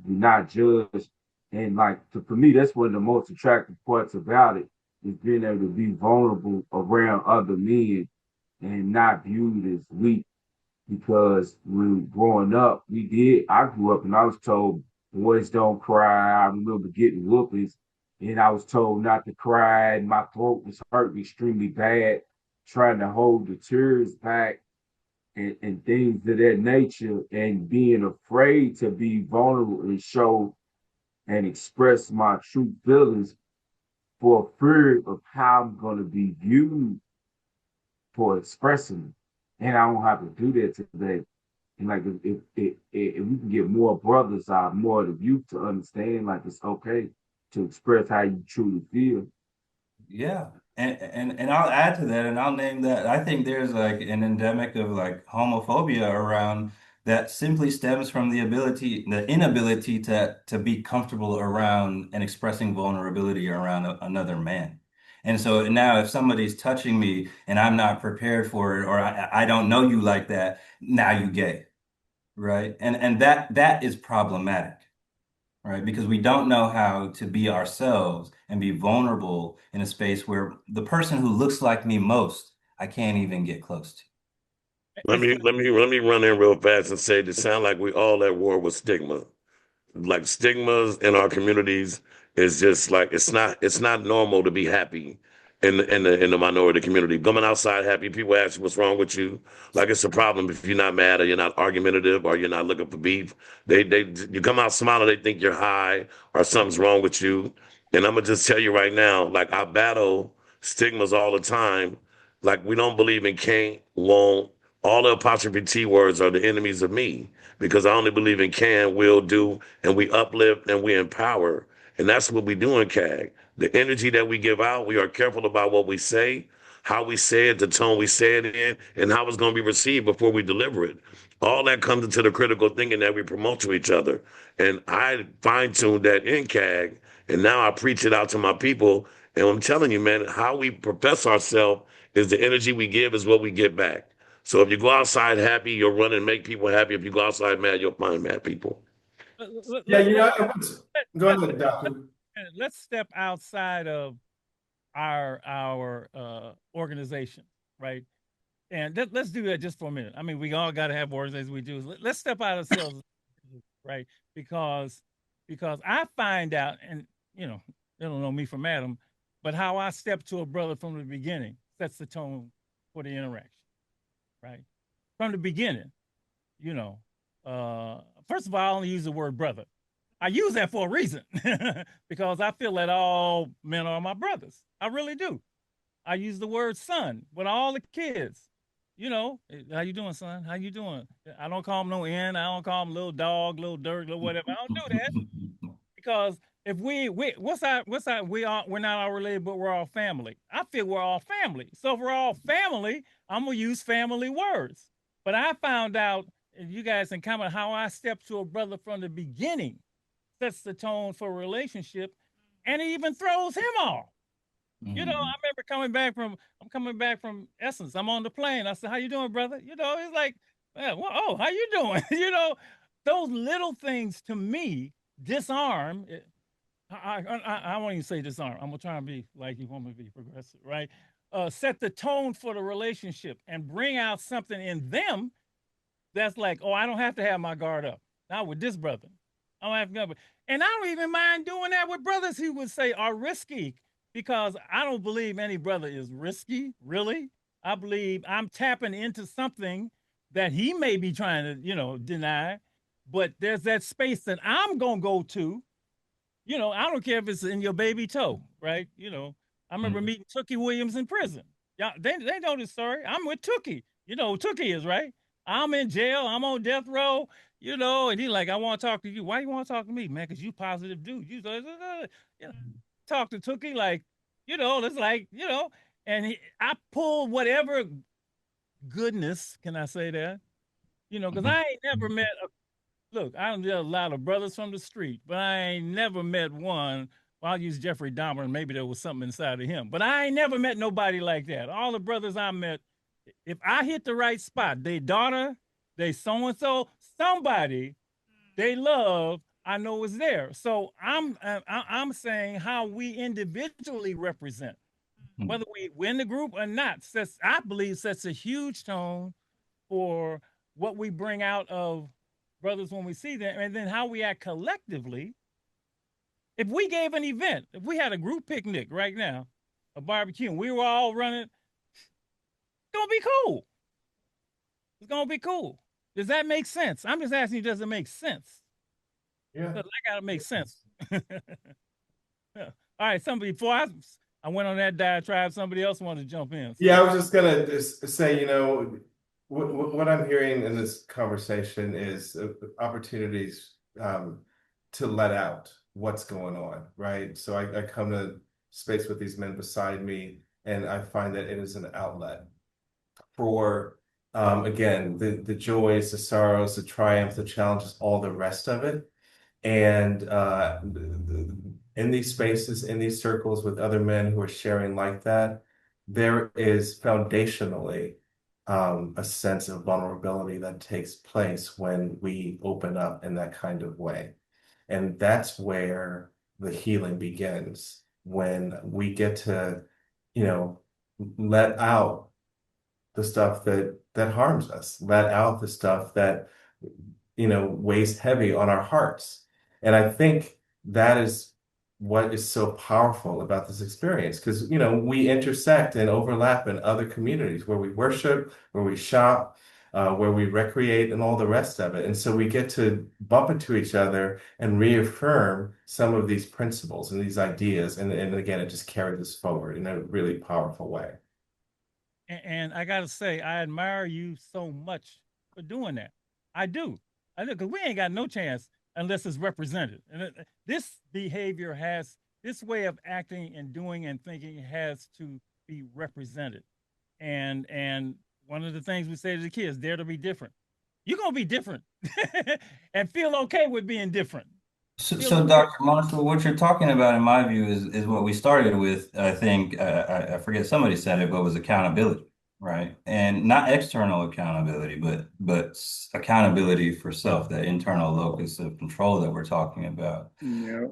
S: not judged. And like for me, that's one of the most attractive parts about it is being able to be vulnerable around other men and not viewed as weak. Because when growing up, I grew up and I was told boys don't cry. I remember getting whoopings and I was told not to cry, and my throat was hurting extremely bad, trying to hold the tears back and things of that nature, and being afraid to be vulnerable and show and express my true feelings for fear of how I'm going to be viewed for expressing it. And I don't have to do that today. And like if we can get more brothers out, more of the youth to understand, like it's okay to express how you truly feel.
K: Yeah. And I'll add to that and I'll name that. I think there's like an endemic of like homophobia around that simply stems from the inability to be comfortable around and expressing vulnerability around another man. And so now if somebody's touching me and I'm not prepared for it, or I don't know you like that, now you gay. Right. And that is problematic, right? Because we don't know how to be ourselves and be vulnerable in a space where the person who looks like me most, I can't even get close to.
R: Let me run in real fast and say it sound like we all at war with stigma. Like stigmas in our communities is just like it's not normal to be happy in the minority community. Coming outside happy, people ask you what's wrong with you. Like it's a problem if you're not mad or you're not argumentative or you're not looking for beef. You come out smiling, they think you're high or something's wrong with you. And I'm gonna just tell you right now, like I battle stigmas all the time. Like we don't believe in can't, won't. All the apostrophe T words are the enemies of me because I only believe in can, will, do, and we uplift and we empower. And that's what we do in CAG. The energy that we give out, we are careful about what we say, how we say it, the tone we say it in, and how it's going to be received before we deliver it. All that comes into the critical thinking that we promote to each other. And I fine-tuned that in CAG, and now I preach it out to my people. And I'm telling you, man, how we profess ourselves is the energy we give is what we get back. So if you go outside happy, you'll run and make people happy. If you go outside mad, you'll find mad people.
U: Yeah, go ahead, Doctor.
D: Let's step outside of our organization, right? And let's do that just for a minute. I mean, we all got to have organizations we do. Let's step out of ourselves, right? Because I find out, and they don't know me from Adam, but how I step to a brother from the beginning sets the tone for the interaction, right? From the beginning, first of all, I only use the word brother. I use that for a reason because I feel that all men are my brothers. I really do. I use the word son with all the kids. How you doing, son? How you doing? I don't call them no N. I don't call them little dog, little dirt, little whatever. I don't do that because if we're not all related, but we're all family. I feel we're all family. So if we're all family, I'm gonna use family words. But I found out, and you guys can comment how I stepped to a brother from the beginning sets the tone for a relationship, and it even throws him off. I remember I'm coming back from Essence. I'm on the plane. I said, "How you doing, brother?" He's like, well, "Oh, how you doing?" Those little things to me disarm. I won't even say disarm. I'm gonna try and be like you want me to be progressive, right? Set the tone for the relationship and bring out something in them that's like, oh, I don't have to have my guard up. Not with this brother. I don't have to go. And I don't even mind doing that with brothers who would say are risky, because I don't believe any brother is risky, really. I believe I'm tapping into something that he may be trying to, deny, but there's that space that I'm going to go to. I don't care if it's in your baby toe, right? I remember meeting Tookie Williams in prison. Yeah, they know this story. I'm with Tookie. You know who Tookie is, right? I'm in jail. I'm on death row, and he's like, I want to talk to you. Why you want to talk to me, man? Because you positive dude. talked to Tookie like, it's like, and I pulled whatever goodness, can I say that? Because I ain't never met look, I done met a lot of brothers from the street, but I ain't never met one. Well, I'll use Jeffrey Dahmer, and maybe there was something inside of him. But I ain't never met nobody like that. All the brothers I met, if I hit the right spot, they daughter, they so and so, somebody they love, I know is there. So I'm saying how we individually represent, whether we win the group or not, sets I believe sets a huge tone for what we bring out of brothers when we see them, and then how we act collectively. If we gave an event, if we had a group picnic right now, a barbecue, and we were all running, it's gonna be cool. It's gonna be cool. Does that make sense? I'm just asking you, does it make sense?
T: Yeah.
D: Because I gotta make sense. Yeah. All right, somebody before I went on that diatribe, somebody else wanted to jump in. So.
T: Yeah, I was just gonna say, what I'm hearing in this conversation is opportunities to let out what's going on, right? So I come to space with these men beside me, and I find that it is an outlet for, again, the joys, the sorrows, the triumphs, the challenges, all the rest of it. And in these spaces, in these circles with other men who are sharing like that, there is foundationally a sense of vulnerability that takes place when we open up in that kind of way. And that's where the healing begins, when we get to, let out the stuff that harms us, let out the stuff that, weighs heavy on our hearts. And I think that is what is so powerful about this experience, because we intersect and overlap in other communities where we worship, where we shop, where we recreate, and all the rest of it. And so we get to bump into each other and reaffirm some of these principles and these ideas, and again, it just carries us forward in a really powerful way.
D: And I gotta say, I admire you so much for doing that. I do, because we ain't got no chance unless it's represented. And this behavior this way of acting and doing and thinking has to be represented. And one of the things we say to the kids, dare to be different. You're gonna be different and feel okay with being different.
K: So Dr. Marshall, what you're talking about, in my view, is what we started with. I think I forget, somebody said it, but it was accountability, right? And not external accountability, but accountability for self, that internal locus of control that we're talking about.
J: Yeah.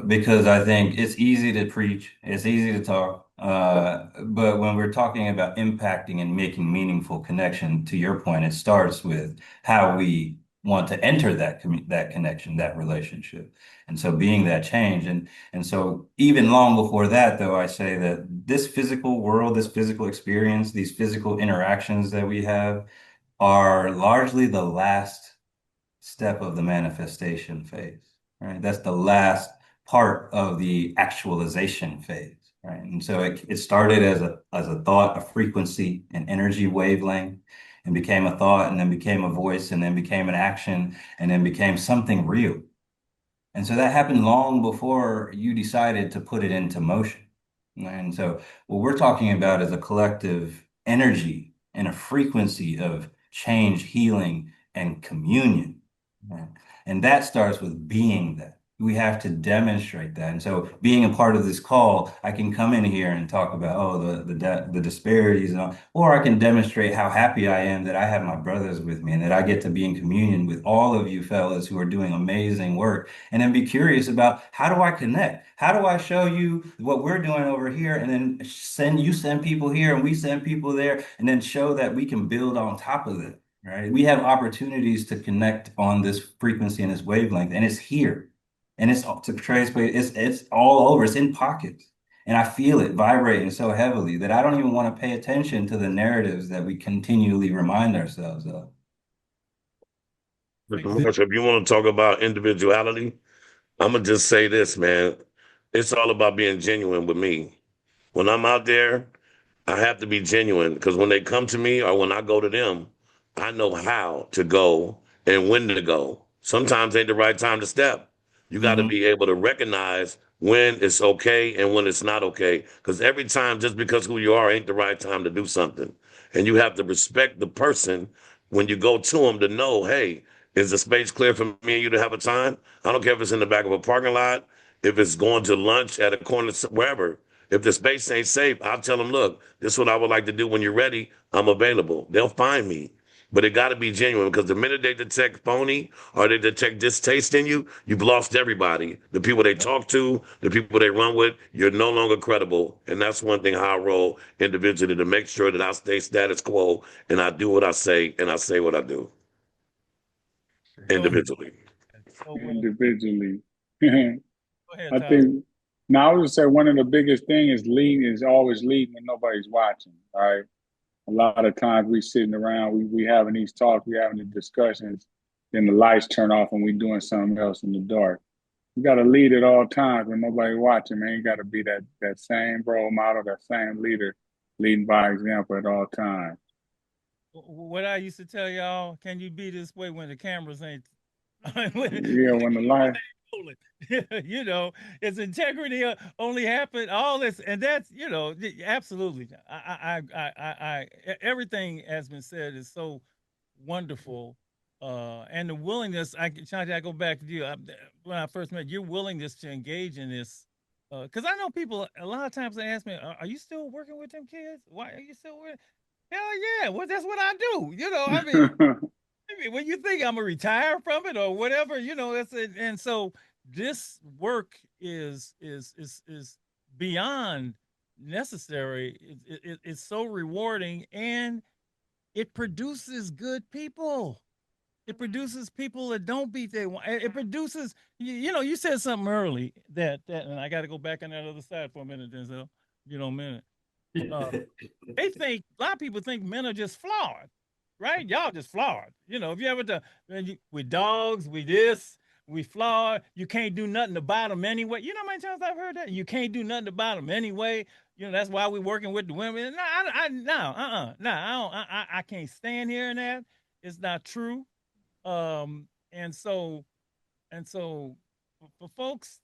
K: Because I think it's easy to preach, it's easy to talk, but when we're talking about impacting and making meaningful connection, to your point, it starts with how we want to enter that connection, that relationship. And so being that change. And so even long before that, though, I say that this physical world, this physical experience, these physical interactions that we have are largely the last step of the manifestation phase, right? That's the last part of the actualization phase, right? And so it started as a thought, a frequency, an energy wavelength, and became a thought, and then became a voice, and then became an action, and then became something real. And so that happened long before you decided to put it into motion. And so what we're talking about is a collective energy and a frequency of change, healing, and communion. Right? And that starts with being that. We have to demonstrate that. And so being a part of this call, I can come in here and talk about, the disparities, or I can demonstrate how happy I am that I have my brothers with me and that I get to be in communion with all of you fellas who are doing amazing work. And then be curious about, how do I connect? How do I show you what we're doing over here, and then send people here and we send people there, and then show that we can build on top of it, right? We have opportunities to connect on this frequency and this wavelength, and it's here. And it's, to Trey's point, it's all over. It's in pockets. And I feel it vibrating so heavily that I don't even want to pay attention to the narratives that we continually remind ourselves of.
R: If you want to talk about individuality, I'm going to just say this, man. It's all about being genuine with me. When I'm out there, I have to be genuine, because when they come to me or when I go to them, I know how to go and when to go. Sometimes ain't the right time to step. You got to be able to recognize when it's okay and when it's not okay. Because every time, just because who you are ain't the right time to do something. And you have to respect the person when you go to them to know, hey, is the space clear for me and you to have a time? I don't care if it's in the back of a parking lot, if it's going to lunch at a corner, wherever. If the space ain't safe, I'll tell them, look, this is what I would like to do when you're ready. I'm available. They'll find me. But it got to be genuine, because the minute they detect phony or they detect distaste in you, you've lost everybody. The people they talk to, the people they run with, you're no longer credible. And that's one thing how I roll individually, to make sure that I stay status quo and I do what I say and I say what I do individually.
J: Individually.
D: Go ahead,
J: I
D: Tyler.
J: think now I would say one of the biggest things is always leading when nobody's watching, right? A lot of times we sitting around, we having these talks, we having these discussions, then the lights turn off and we doing something else in the dark. You got to lead at all times when nobody watching, man. You got to be that same role model, that same leader, leading by example at all times.
D: What I used to tell y'all, can you be this way when the cameras ain't?
J: Yeah, when the light.
D: You know, its integrity only happened. All this, and that's, you know, absolutely. Everything has been said is so wonderful, and the willingness. Ashanti, I go back to you. When I first met your willingness to engage in this, because I know people a lot of times they ask me, "Are you still working with them kids? Why are you still working?" Hell yeah, well that's what I do. You know, I mean. When you think I'm gonna retire from it or whatever, you know, that's it. And so this work is beyond necessary. It's so rewarding, and it produces good people. It produces people that don't beat their. It produces, you know, you said something early that, and I got to go back on that other side for a minute, Denzel. You know, a minute. They think, a lot of people think men are just flawed, right? Y'all just flawed. You know, if you ever with dogs, we this, we flawed. You can't do nothing about them anyway. You know how many times I've heard that? You can't do nothing about them anyway. You know, that's why we're working with the women. I can't stand hearing that. It's not true. And so for folks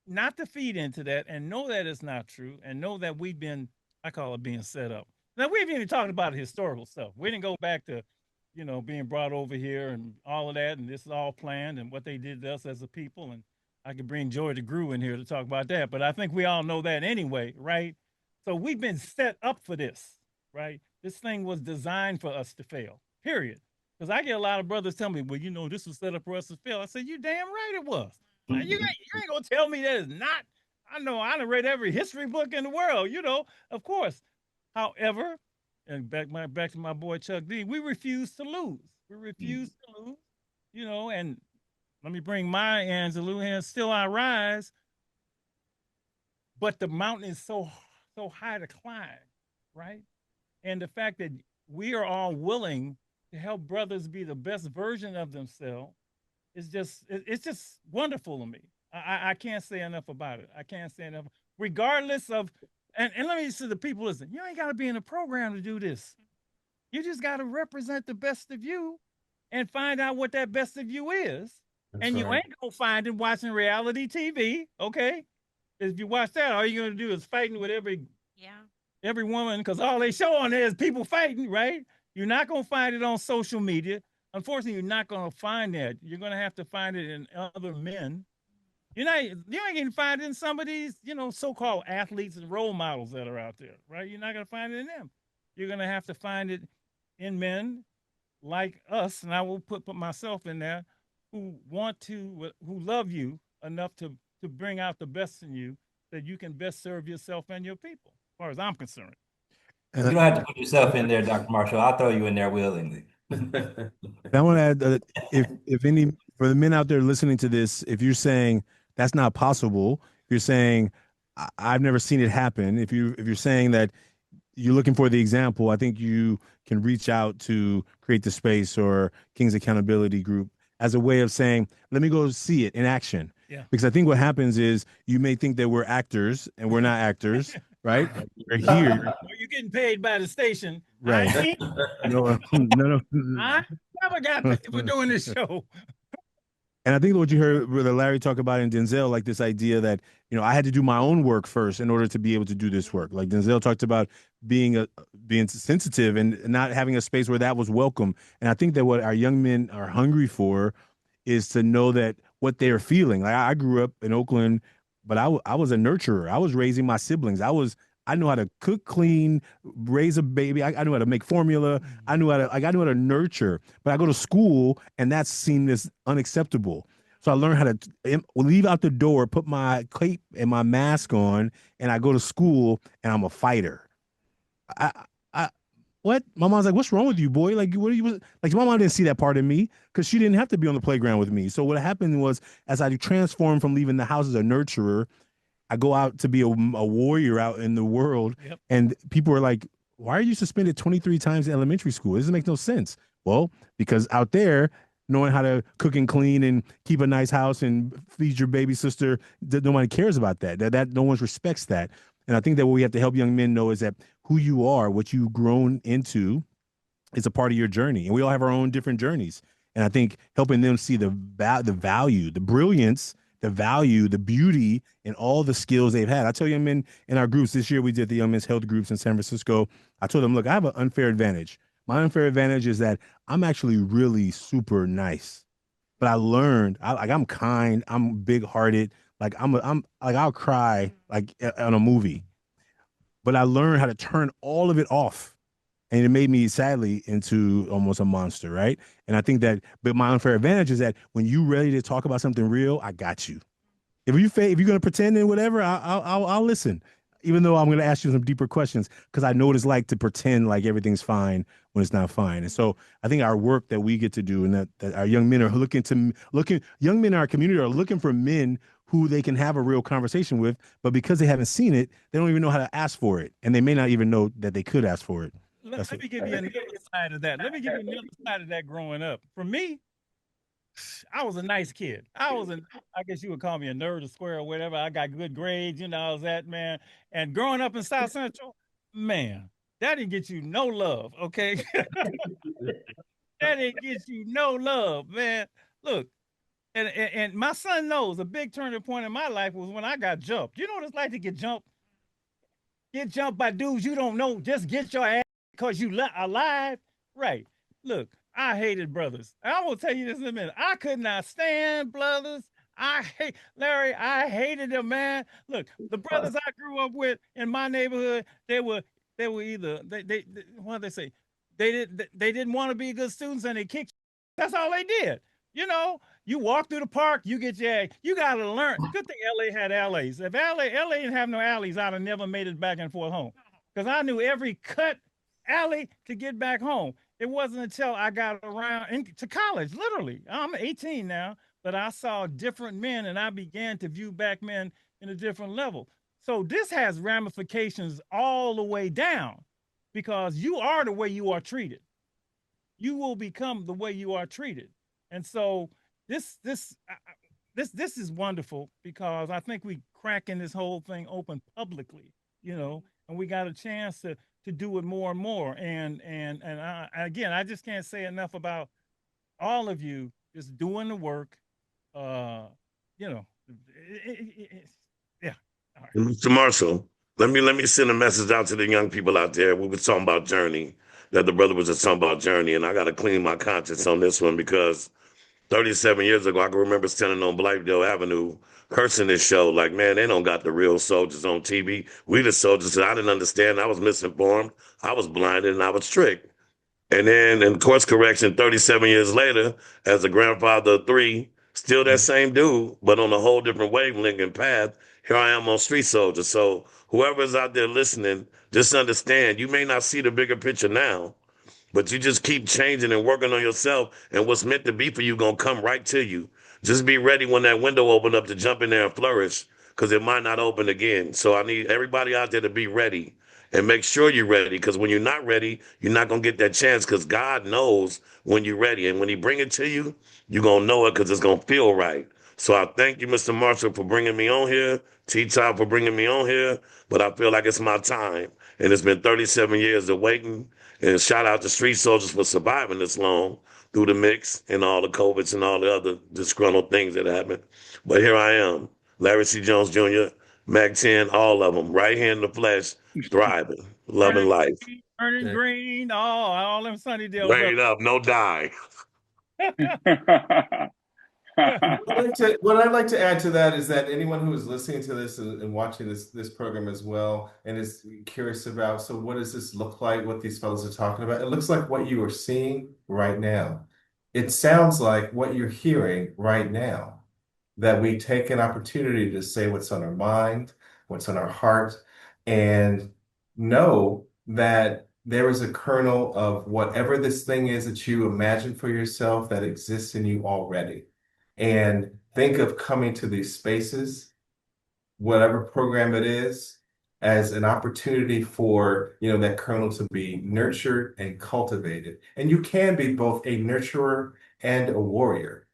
D: not to feed into that and know that it's not true, and know that we've been, I call it being set up. Now, we haven't even talked about the historical stuff. We didn't go back to, you know, being brought over here and all of that, and this is all planned and what they did to us as a people. And I could bring Joy DeGrew in here to talk about that, but I think we all know that anyway, right? So we've been set up for this, right? This thing was designed for us to fail, period. Because I get a lot of brothers tell me, well, you know, this was set up for us to fail. I said, you damn right it was. You ain't gonna tell me that it's not. I know I done read every history book in the world, you know, of course. However, and back to my boy Chuck D, we refuse to lose. We refuse to lose, you know, and let me bring my Angelou here. Still I rise, but the mountain is so high to climb, right? And the fact that we are all willing to help brothers be the best version of themselves, it's just wonderful to me. I can't say enough about it. I can't say enough. Regardless of, and let me say to the people, listen, you ain't got to be in a program to do this. You just got to represent the best of you and find out what that best of you is. And you ain't going to find it watching reality TV, okay? If you watch that, all you're going to do is fighting with every woman, because all they show on there is people fighting, right? You're not going to find it on social media. Unfortunately, you're not going to find that. You're going to have to find it in other men. You ain't going to find it in some of these, you know, so-called athletes and role models that are out there, right? You're not going to find it in them. You're going to have to find it in men like us, and I will put myself in there, who love you enough to bring out the best in you, that you can best serve yourself and your people, as far as I'm concerned.
K: You don't have to put yourself in there, Dr. Marshall. I'll throw you in there willingly.
H: I want to add, if any, for the men out there listening to this, if you're saying that's not possible, if you're saying I've never seen it happen, if you're saying that you're looking for the example, I think you can reach out to Create the Space or King's Accountability Group as a way of saying, let me go see it in action.
D: Yeah.
H: Because I think what happens is you may think that we're actors and we're not actors, right? We're here.
D: You're getting paid by the station.
H: Right. No.
D: I never got paid for doing this show.
H: And I think what you heard Brother Larry talk about in Denzel, like this idea that, I had to do my own work first in order to be able to do this work. Like Denzel talked about being sensitive and not having a space where that was welcome. And I think that what our young men are hungry for is to know that what they're feeling. Like I grew up in Oakland, but I was a nurturer. I was raising my siblings. I knew how to cook, clean, raise a baby. I knew how to make formula. I knew how to nurture. But I go to school and that's seen as unacceptable. So I learned how to leave out the door, put my cape and my mask on, and I go to school and I'm a fighter. I what? My mom's like, "What's wrong with you, boy? Like, what are you like?" My mom didn't see that part of me because she didn't have to be on the playground with me. So what happened was, as I transformed from leaving the house as a nurturer, I go out to be a warrior out in the world, and people are like, "Why are you suspended 23 times in elementary school? This doesn't make no sense." Well, because out there, knowing how to cook and clean and keep a nice house and feed your baby sister, nobody cares about that. That no one respects that. And I think that what we have to help young men know is that who you are, what you've grown into, is a part of your journey, and we all have our own different journeys. And I think helping them see the value, the brilliance, the value, the beauty, and all the skills they've had. I tell young men in our groups this year, we did the young men's health groups in San Francisco. I told them, look, I have an unfair advantage. My unfair advantage is that I'm actually really super nice, but I learned I'm kind, I'm big hearted, like I'm like I'll cry like on a movie, but I learned how to turn all of it off. And it made me sadly into almost a monster, right? And I think that, but my unfair advantage is that when you ready to talk about something real, I got you. If you're gonna pretend and whatever, I'll listen, even though I'm gonna ask you some deeper questions because I know what it's like to pretend like everything's fine when it's not fine. And so I think our work that we get to do, and that our young men are young men in our community are looking for men who they can have a real conversation with, but because they haven't seen it, they don't even know how to ask for it, and they may not even know that they could ask for it.
D: Let me give you another side of that. Let me give you another side of that growing up. For me, I was a nice kid. I guess you would call me a nerd or square or whatever. I got good grades, I was that man. And growing up in South Central, man, that didn't get you no love, okay? That didn't get you no love, man. Look, and my son knows a big turning point in my life was when I got jumped. You know what it's like to get jumped? Get jumped by dudes you don't know. Just get your ass because you alive. Right. Look, I hated brothers. I will tell you this in a minute. I could not stand brothers. Larry, I hated them, man. Look, the brothers I grew up with in my neighborhood, they were either what did they say? They didn't want to be good students and they kicked you. That's all they did. You walk through the park, you get you gotta learn. Good thing LA had alleys. If LA didn't have no alleys, I'd have never made it back and forth home. Because I knew every cut alley to get back home. It wasn't until I got around into college, literally. I'm 18 now, but I saw different men and I began to view back men in a different level. So this has ramifications all the way down because you are the way you are treated. You will become the way you are treated. And so this is wonderful because I think we cracking this whole thing open publicly, and we got a chance to do it more and more. And again, I just can't say enough about all of you just doing the work. Yeah.
R: All right. Mr. Marshall, let me send a message out to the young people out there. We were talking about journey, that the brother was just talking about journey, and I got to clean my conscience on this one because 37 years ago, I can remember standing on Blythedale Avenue cursing this show like, man, they don't got the real soldiers on TV. We the soldiers, and I didn't understand. I was misinformed. I was blinded, and I was tricked. And then in course correction, 37 years later, as a grandfather of three, still that same dude, but on a whole different wavelength and path, here I am on Street Soldiers. So whoever's out there listening, just understand, you may not see the bigger picture now, but you just keep changing and working on yourself, and what's meant to be for you gonna come right to you. Just be ready when that window open up to jump in there and flourish, because it might not open again. So I need everybody out there to be ready and make sure you're ready, because when you're not ready, you're not gonna get that chance, because God knows when you're ready. And when he bring it to you, you're gonna know it because it's gonna feel right. So I thank you, Mr. Marshall, for bringing me on here, T-Top for bringing me on here, but I feel like it's my time. And it's been 37 years of waiting. And shout out to Street Soldiers for surviving this long. through the mix and all the COVIDs and all the other disgruntled things that happened. But here I am, Larry C. Jones Jr., Mac 10, all of them, right here in the flesh, thriving, loving life.
D: Earning green, all them Sunnydale
R: Wait
D: brothers.
R: up, no die.
T: What I'd like to add to that is that anyone who is listening to this and watching this program as well and is curious about, so what does this look like, what these fellows are talking about? It looks like what you are seeing right now. It sounds like what you're hearing right now, that we take an opportunity to say what's on our mind, what's on our heart, and know that there is a kernel of whatever this thing is that you imagine for yourself that exists in you already. And think of coming to these spaces, whatever program it is, as an opportunity for, that kernel to be nurtured and cultivated. And you can be both a nurturer and a warrior.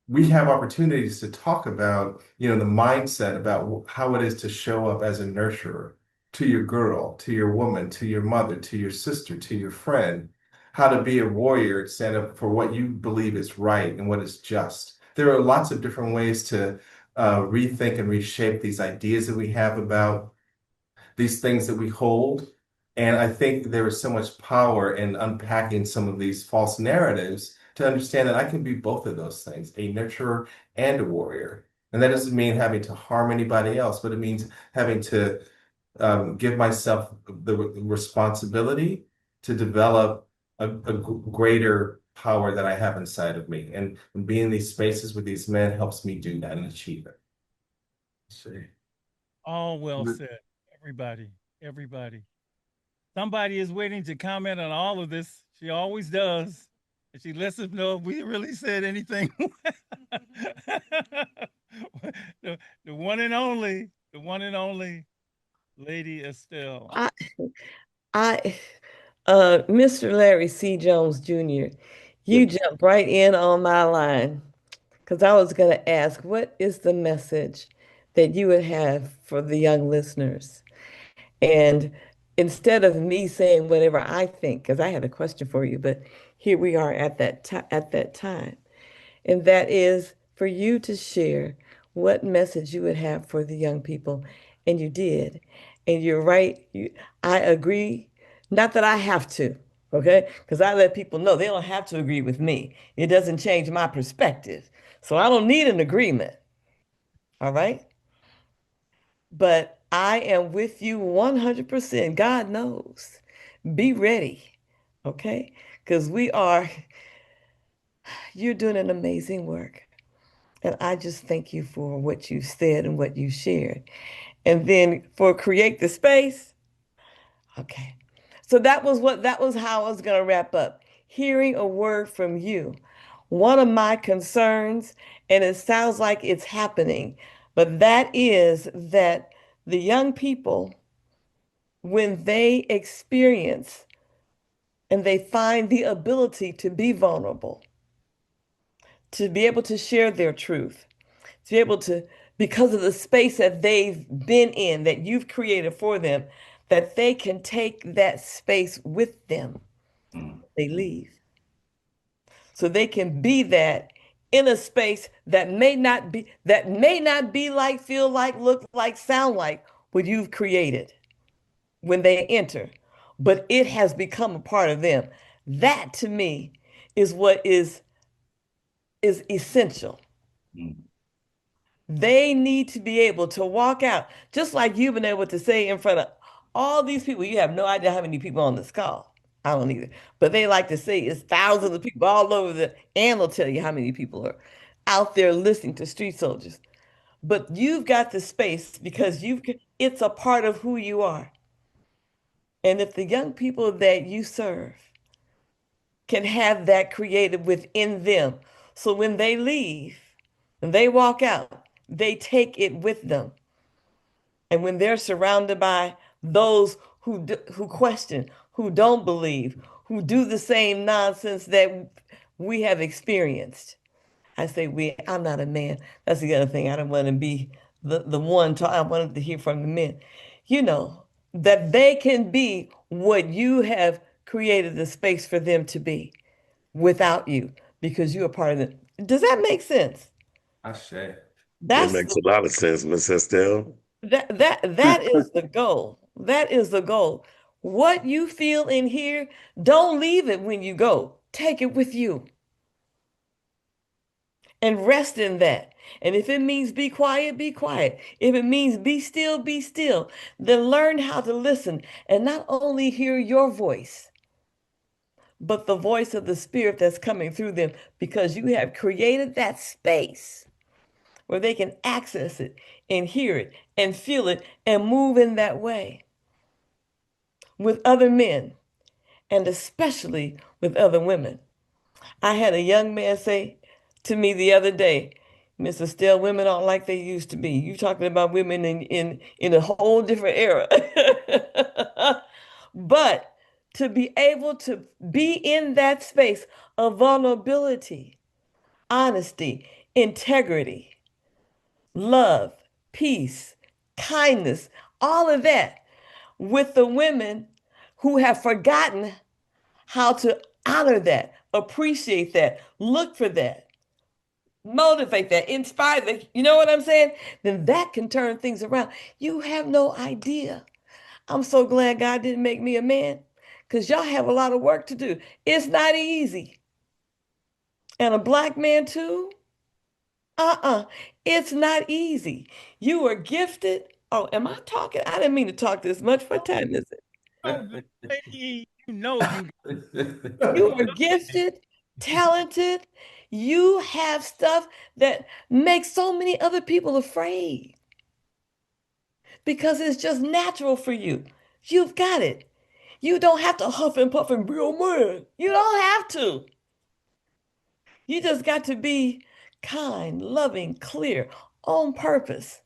T: We have opportunities to talk about, the mindset about how it is to show up as a nurturer to your girl, to your woman, to your mother, to your sister, to your friend, how to be a warrior, stand up for what you believe is right and what is just. There are lots of different ways to rethink and reshape these ideas that we have about these things that we hold. And I think there is so much power in unpacking some of these false narratives to understand that I can be both of those things, a nurturer and a warrior. And that doesn't mean having to harm anybody else, but it means having to give myself the responsibility to develop a greater power that I have inside of me. And being in these spaces with these men helps me do that and achieve it. Let's see.
D: All well said. Everybody. Somebody is waiting to comment on all of this. She always does. And she lets us know if we really said anything. the one and only Lady Estelle.
C: Mr. Larry C. Jones Jr., you jumped right in on my line because I was going to ask, what is the message that you would have for the young listeners? And instead of me saying whatever I think, because I had a question for you, but here we are at that time, and that is for you to share what message you would have for the young people, and you did, and you're right. I agree. Not that I have to, okay? Because I let people know they don't have to agree with me. It doesn't change my perspective, so I don't need an agreement. All right. But I am with you 100%. God knows. Be ready, okay? Because you're doing an amazing work. And I just thank you for what you said and what you shared. And then for create the space, okay. So that was how I was going to wrap up. Hearing a word from you. One of my concerns, and it sounds like it's happening, but that is that the young people, when they experience and they find the ability to be vulnerable, to be able to share their truth, to be able to, because of the space that they've been in, that you've created for them, that they can take that space with them when they leave. So they can be that in a space that may not be like, feel like, look like, sound like what you've created when they enter, but it has become a part of them. That to me is what is essential. They need to be able to walk out, just like you've been able to say in front of all these people. You have no idea how many people on this call. I don't either. But they like to say it's thousands of people all over and they'll tell you how many people are out there listening to Street Soldiers. But you've got the space because it's a part of who you are. And if the young people that you serve can have that created within them, so when they leave and they walk out, they take it with them. And when they're surrounded by those who question, who don't believe, who do the same nonsense that we have experienced. I say I'm not a man. That's the other thing. I don't want to be the one I wanted to hear from the men. That they can be what you have created the space for them to be. without you because you are part of it. Does that make sense?
U: I say.
R: It
C: That's
R: makes a lot of sense, Miss Estelle.
C: that is the goal. That is the goal. What you feel in here, don't leave it when you go. Take it with you and rest in that. And if it means be quiet, be quiet. If it means be still, be still. Then learn how to listen and not only hear your voice, but the voice of the Spirit that's coming through them because you have created that space where they can access it and hear it and feel it and move in that way with other men and especially with other women. I had a young man say to me the other day, Mr. Still, women aren't like they used to be. You talking about women in a whole different era. But to be able to be in that space of vulnerability, honesty, integrity, love, peace, kindness, all of that with the women who have forgotten how to honor that, appreciate that, look for that, motivate that, inspire that. You know what I'm saying? Then that can turn things around. You have no idea. I'm so glad God didn't make me a man because y'all have a lot of work to do. It's not easy. And a black man too? Uh-uh. It's not easy. You are gifted. Oh, am I talking? I didn't mean to talk this much. What time is it?
D: Oh, lady, you know you.
C: You are gifted, talented. You have stuff that makes so many other people afraid because it's just natural for you. You've got it. You don't have to huff and puff and be a man. You don't have to. You just got to be kind, loving, clear, on purpose.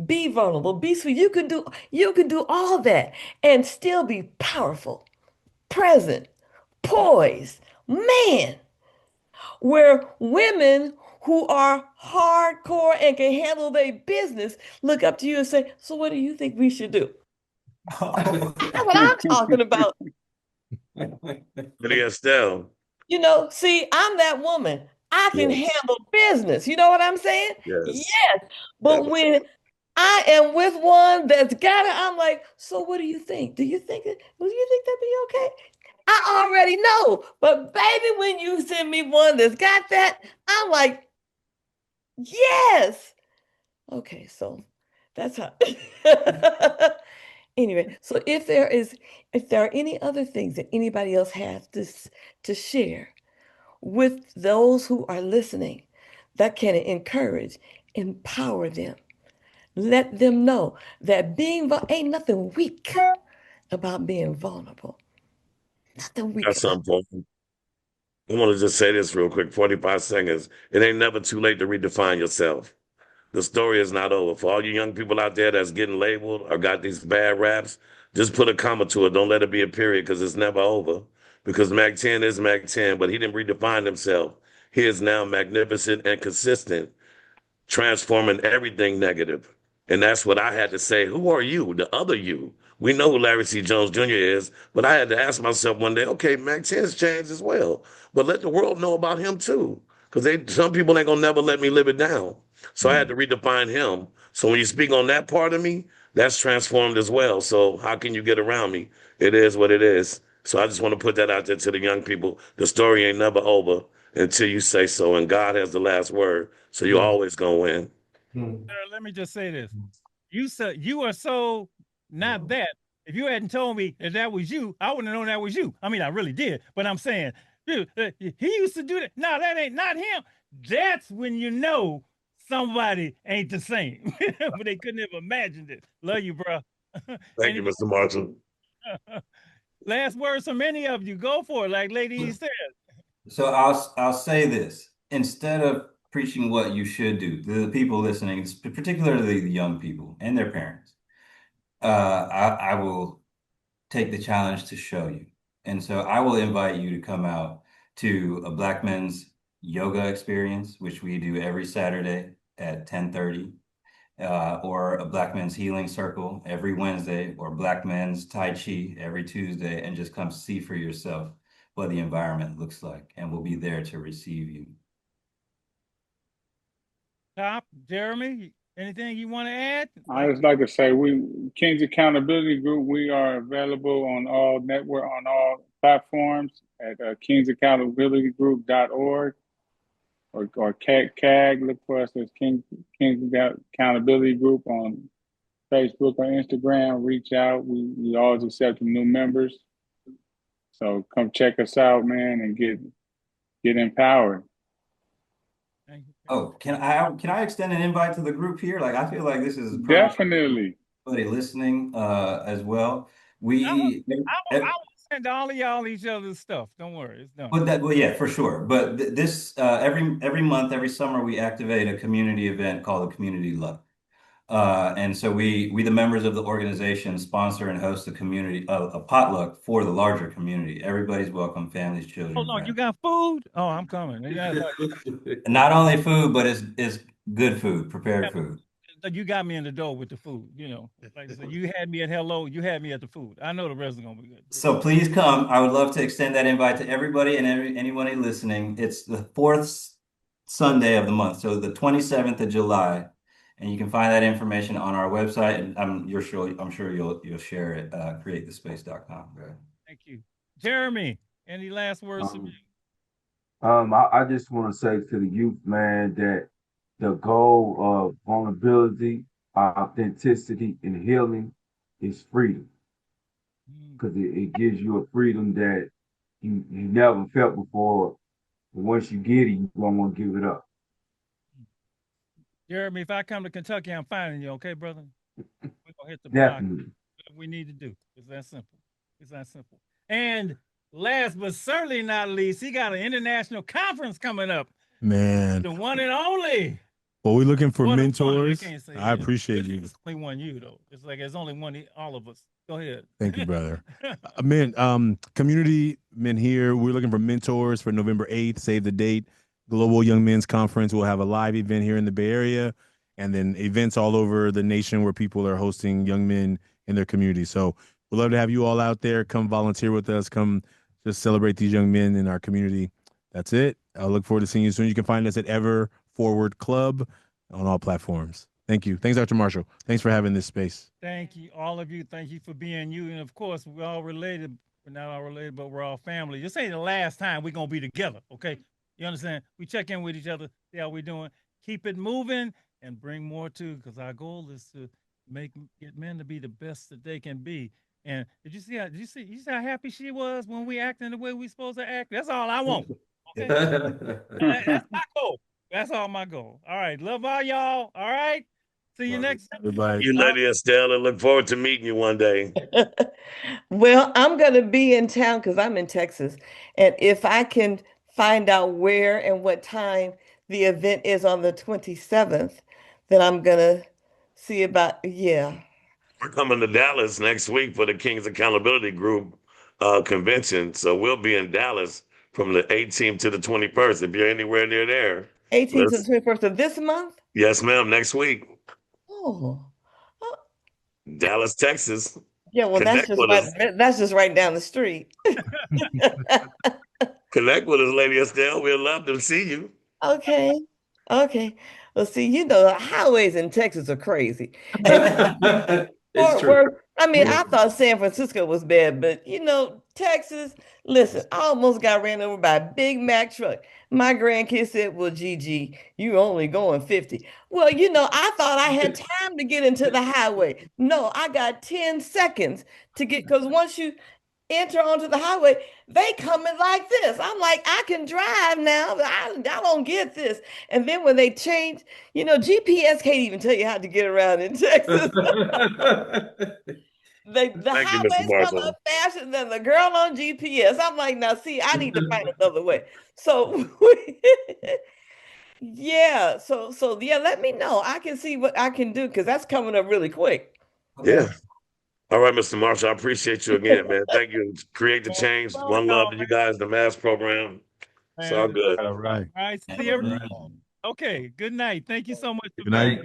C: Be vulnerable, be sweet. You can do all that and still be powerful, present, poised. Man, where women who are hardcore and can handle their business look up to you and say, so what do you think we should do? That's what I'm talking about.
R: Lady Estelle.
C: See, I'm that woman. I can
R: Yes.
C: handle business. You know what I'm saying?
R: Yes.
C: Yes. But when I am with one that's got it, I'm like, so what do you think? Do you think that'd be okay? I already know. But baby, when you send me one that's got that, I'm like, yes. Okay, so that's how. Anyway, so if there are any other things that anybody else has to share with those who are listening that can encourage, empower them, let them know that ain't nothing weak about being vulnerable. Nothing weak
R: That's
C: about it.
R: something. I want to just say this real quick, 45 seconds. It ain't never too late to redefine yourself. The story is not over. For all you young people out there that's getting labeled or got these bad raps, just put a comma to it. Don't let it be a period because it's never over. Because Mac 10 is Mac 10, but he didn't redefine himself. He is now magnificent and consistent, transforming everything negative. And that's what I had to say. Who are you? The other you. We know who Larry C. Jones Jr. is, but I had to ask myself one day, okay, Mac 10's changed as well. But let the world know about him too. Because some people ain't gonna never let me live it down. So I had to redefine him. So when you speak on that part of me, that's transformed as well. So how can you get around me? It is what it is. So I just want to put that out there to the young people. The story ain't never over until you say so, and God has the last word. So you're always gonna win.
D: Let me just say this. You are so not that. If you hadn't told me that was you, I wouldn't have known that was you. I mean, I really did, but I'm saying, dude, he used to do that. No, that ain't not him. That's when you know somebody ain't the same. But they couldn't have imagined it. Love you, bro.
R: Thank you, Mr. Martin.
D: Last words from any of you. Go for it, like Lady said.
K: So I'll say this. Instead of preaching what you should do, the people listening, particularly the young people and their parents, I will take the challenge to show you. And so I will invite you to come out to a Black men's yoga experience, which we do every Saturday at 10:30, or a Black men's healing circle every Wednesday, or Black men's Tai Chi every Tuesday, and just come see for yourself what the environment looks like, and we'll be there to receive you.
D: Top, Jeremy, anything you want to add?
J: I just like to say King's Accountability Group, we are available on all platforms at kingsaccountabilitygroup.org or CAG. Look for us as King's Accountability Group on Facebook or Instagram. Reach out. We always accept new members. So come check us out, man, and get empowered.
K: Oh, can I extend an invite to the group here? Like, I feel like this is
J: definitely
K: everybody listening as well.
D: I will send all of y'all each other's stuff. Don't worry, it's done.
K: Well, yeah, for sure. But this every month, every summer, we activate a community event called the Community Love. And so we the members of the organization sponsor and host a potluck for the larger community. Everybody's welcome, families, children.
D: Hold on, you got food? Oh, I'm coming.
K: Not only food, but it's good food, prepared food.
D: You got me in the door with the food, Like I said, you had me at hello, you had me at the food. I know the rest is gonna be good.
K: So please come. I would love to extend that invite to everybody and anybody listening. It's the fourth Sunday of the month, so the 27th of July. And you can find that information on our website, and I'm sure you'll share it, createthespace.com. Right?
D: Thank you. Jeremy, any last words from you?
S: I just want to say to the youth, man, that the goal of vulnerability, authenticity, and healing is freedom. Because it gives you a freedom that you never felt before. But once you get it, you don't want to give it up.
D: Jeremy, if I come to Kentucky, I'm finding you, okay, brother? We're gonna hit the block.
S: Definitely.
D: What we need to do. It's that simple. It's that simple. And last but certainly not least, he got an international conference coming up.
H: Man.
D: The one and only.
H: Well, we're looking for
D: What a
H: mentors.
D: fun. You can't say
H: I
D: that.
H: appreciate you.
D: It's only one you, though. It's like there's only one, all of us. Go ahead.
H: Thank you, brother. Community men here. We're looking for mentors for November 8th. Save the date. Global Young Men's Conference. We'll have a live event here in the Bay Area, and then events all over the nation where people are hosting young men in their community. So we'd love to have you all out there. Come volunteer with us. Come just celebrate these young men in our community. That's it. I look forward to seeing you soon. You can find us at Ever Forward Club on all platforms. Thank you. Thanks, Dr. Marshall. Thanks for having this space.
D: Thank you, all of you. Thank you for being you. And of course, we're all related. We're not all related, but we're all family. This ain't the last time we're going to be together, okay? You understand? We check in with each other, see how we're doing. Keep it moving and bring more too, because our goal is to get men to be the best that they can be. And you see how happy she was when we acting the way we supposed to act? That's all I want. Okay? That's my goal. That's all my goal. All right. Love all y'all. All right. See you next time.
R: You, Lady Estelle, and look forward to meeting you one day.
C: Well, I'm going to be in town because I'm in Texas. And if I can find out where and what time the event is on the 27th, then I'm going to see about, yeah.
R: We're coming to Dallas next week for the King's Accountability Group convention. So we'll be in Dallas from the 18th to the 21st. If you're anywhere near there.
C: 18th to the 21st of this month?
R: Yes, ma'am. Next week.
C: Oh.
R: Dallas, Texas.
C: Yeah, well, that's just right down the street.
R: Connect with us, Lady Estelle. We'd love to see you.
C: Okay. Well, see, the highways in Texas are crazy. It's true. I thought San Francisco was bad, but Texas, listen, I almost got ran over by a Big Mac truck. My grandkids said, well, Gigi, you only going 50. Well, I thought I had time to get into the highway. No, I got 10 seconds to get, because once you enter onto the highway, they coming like this. I'm like, I can drive now. I don't get this. And then when they change, GPS can't even tell you how to get around in Texas. The highways come up faster than the girl on GPS. I'm like, now see, I need to find another way. So yeah, so yeah, let me know. I can see what I can do because that's coming up really quick.
R: Yeah. All right, Mr. Marshall, I appreciate you again, man. Thank you. Create the Change. One love to you guys, the MASS program. It's all good.
H: All right.
D: All right. See everybody. Okay. Good night. Thank you so much.
H: Good night.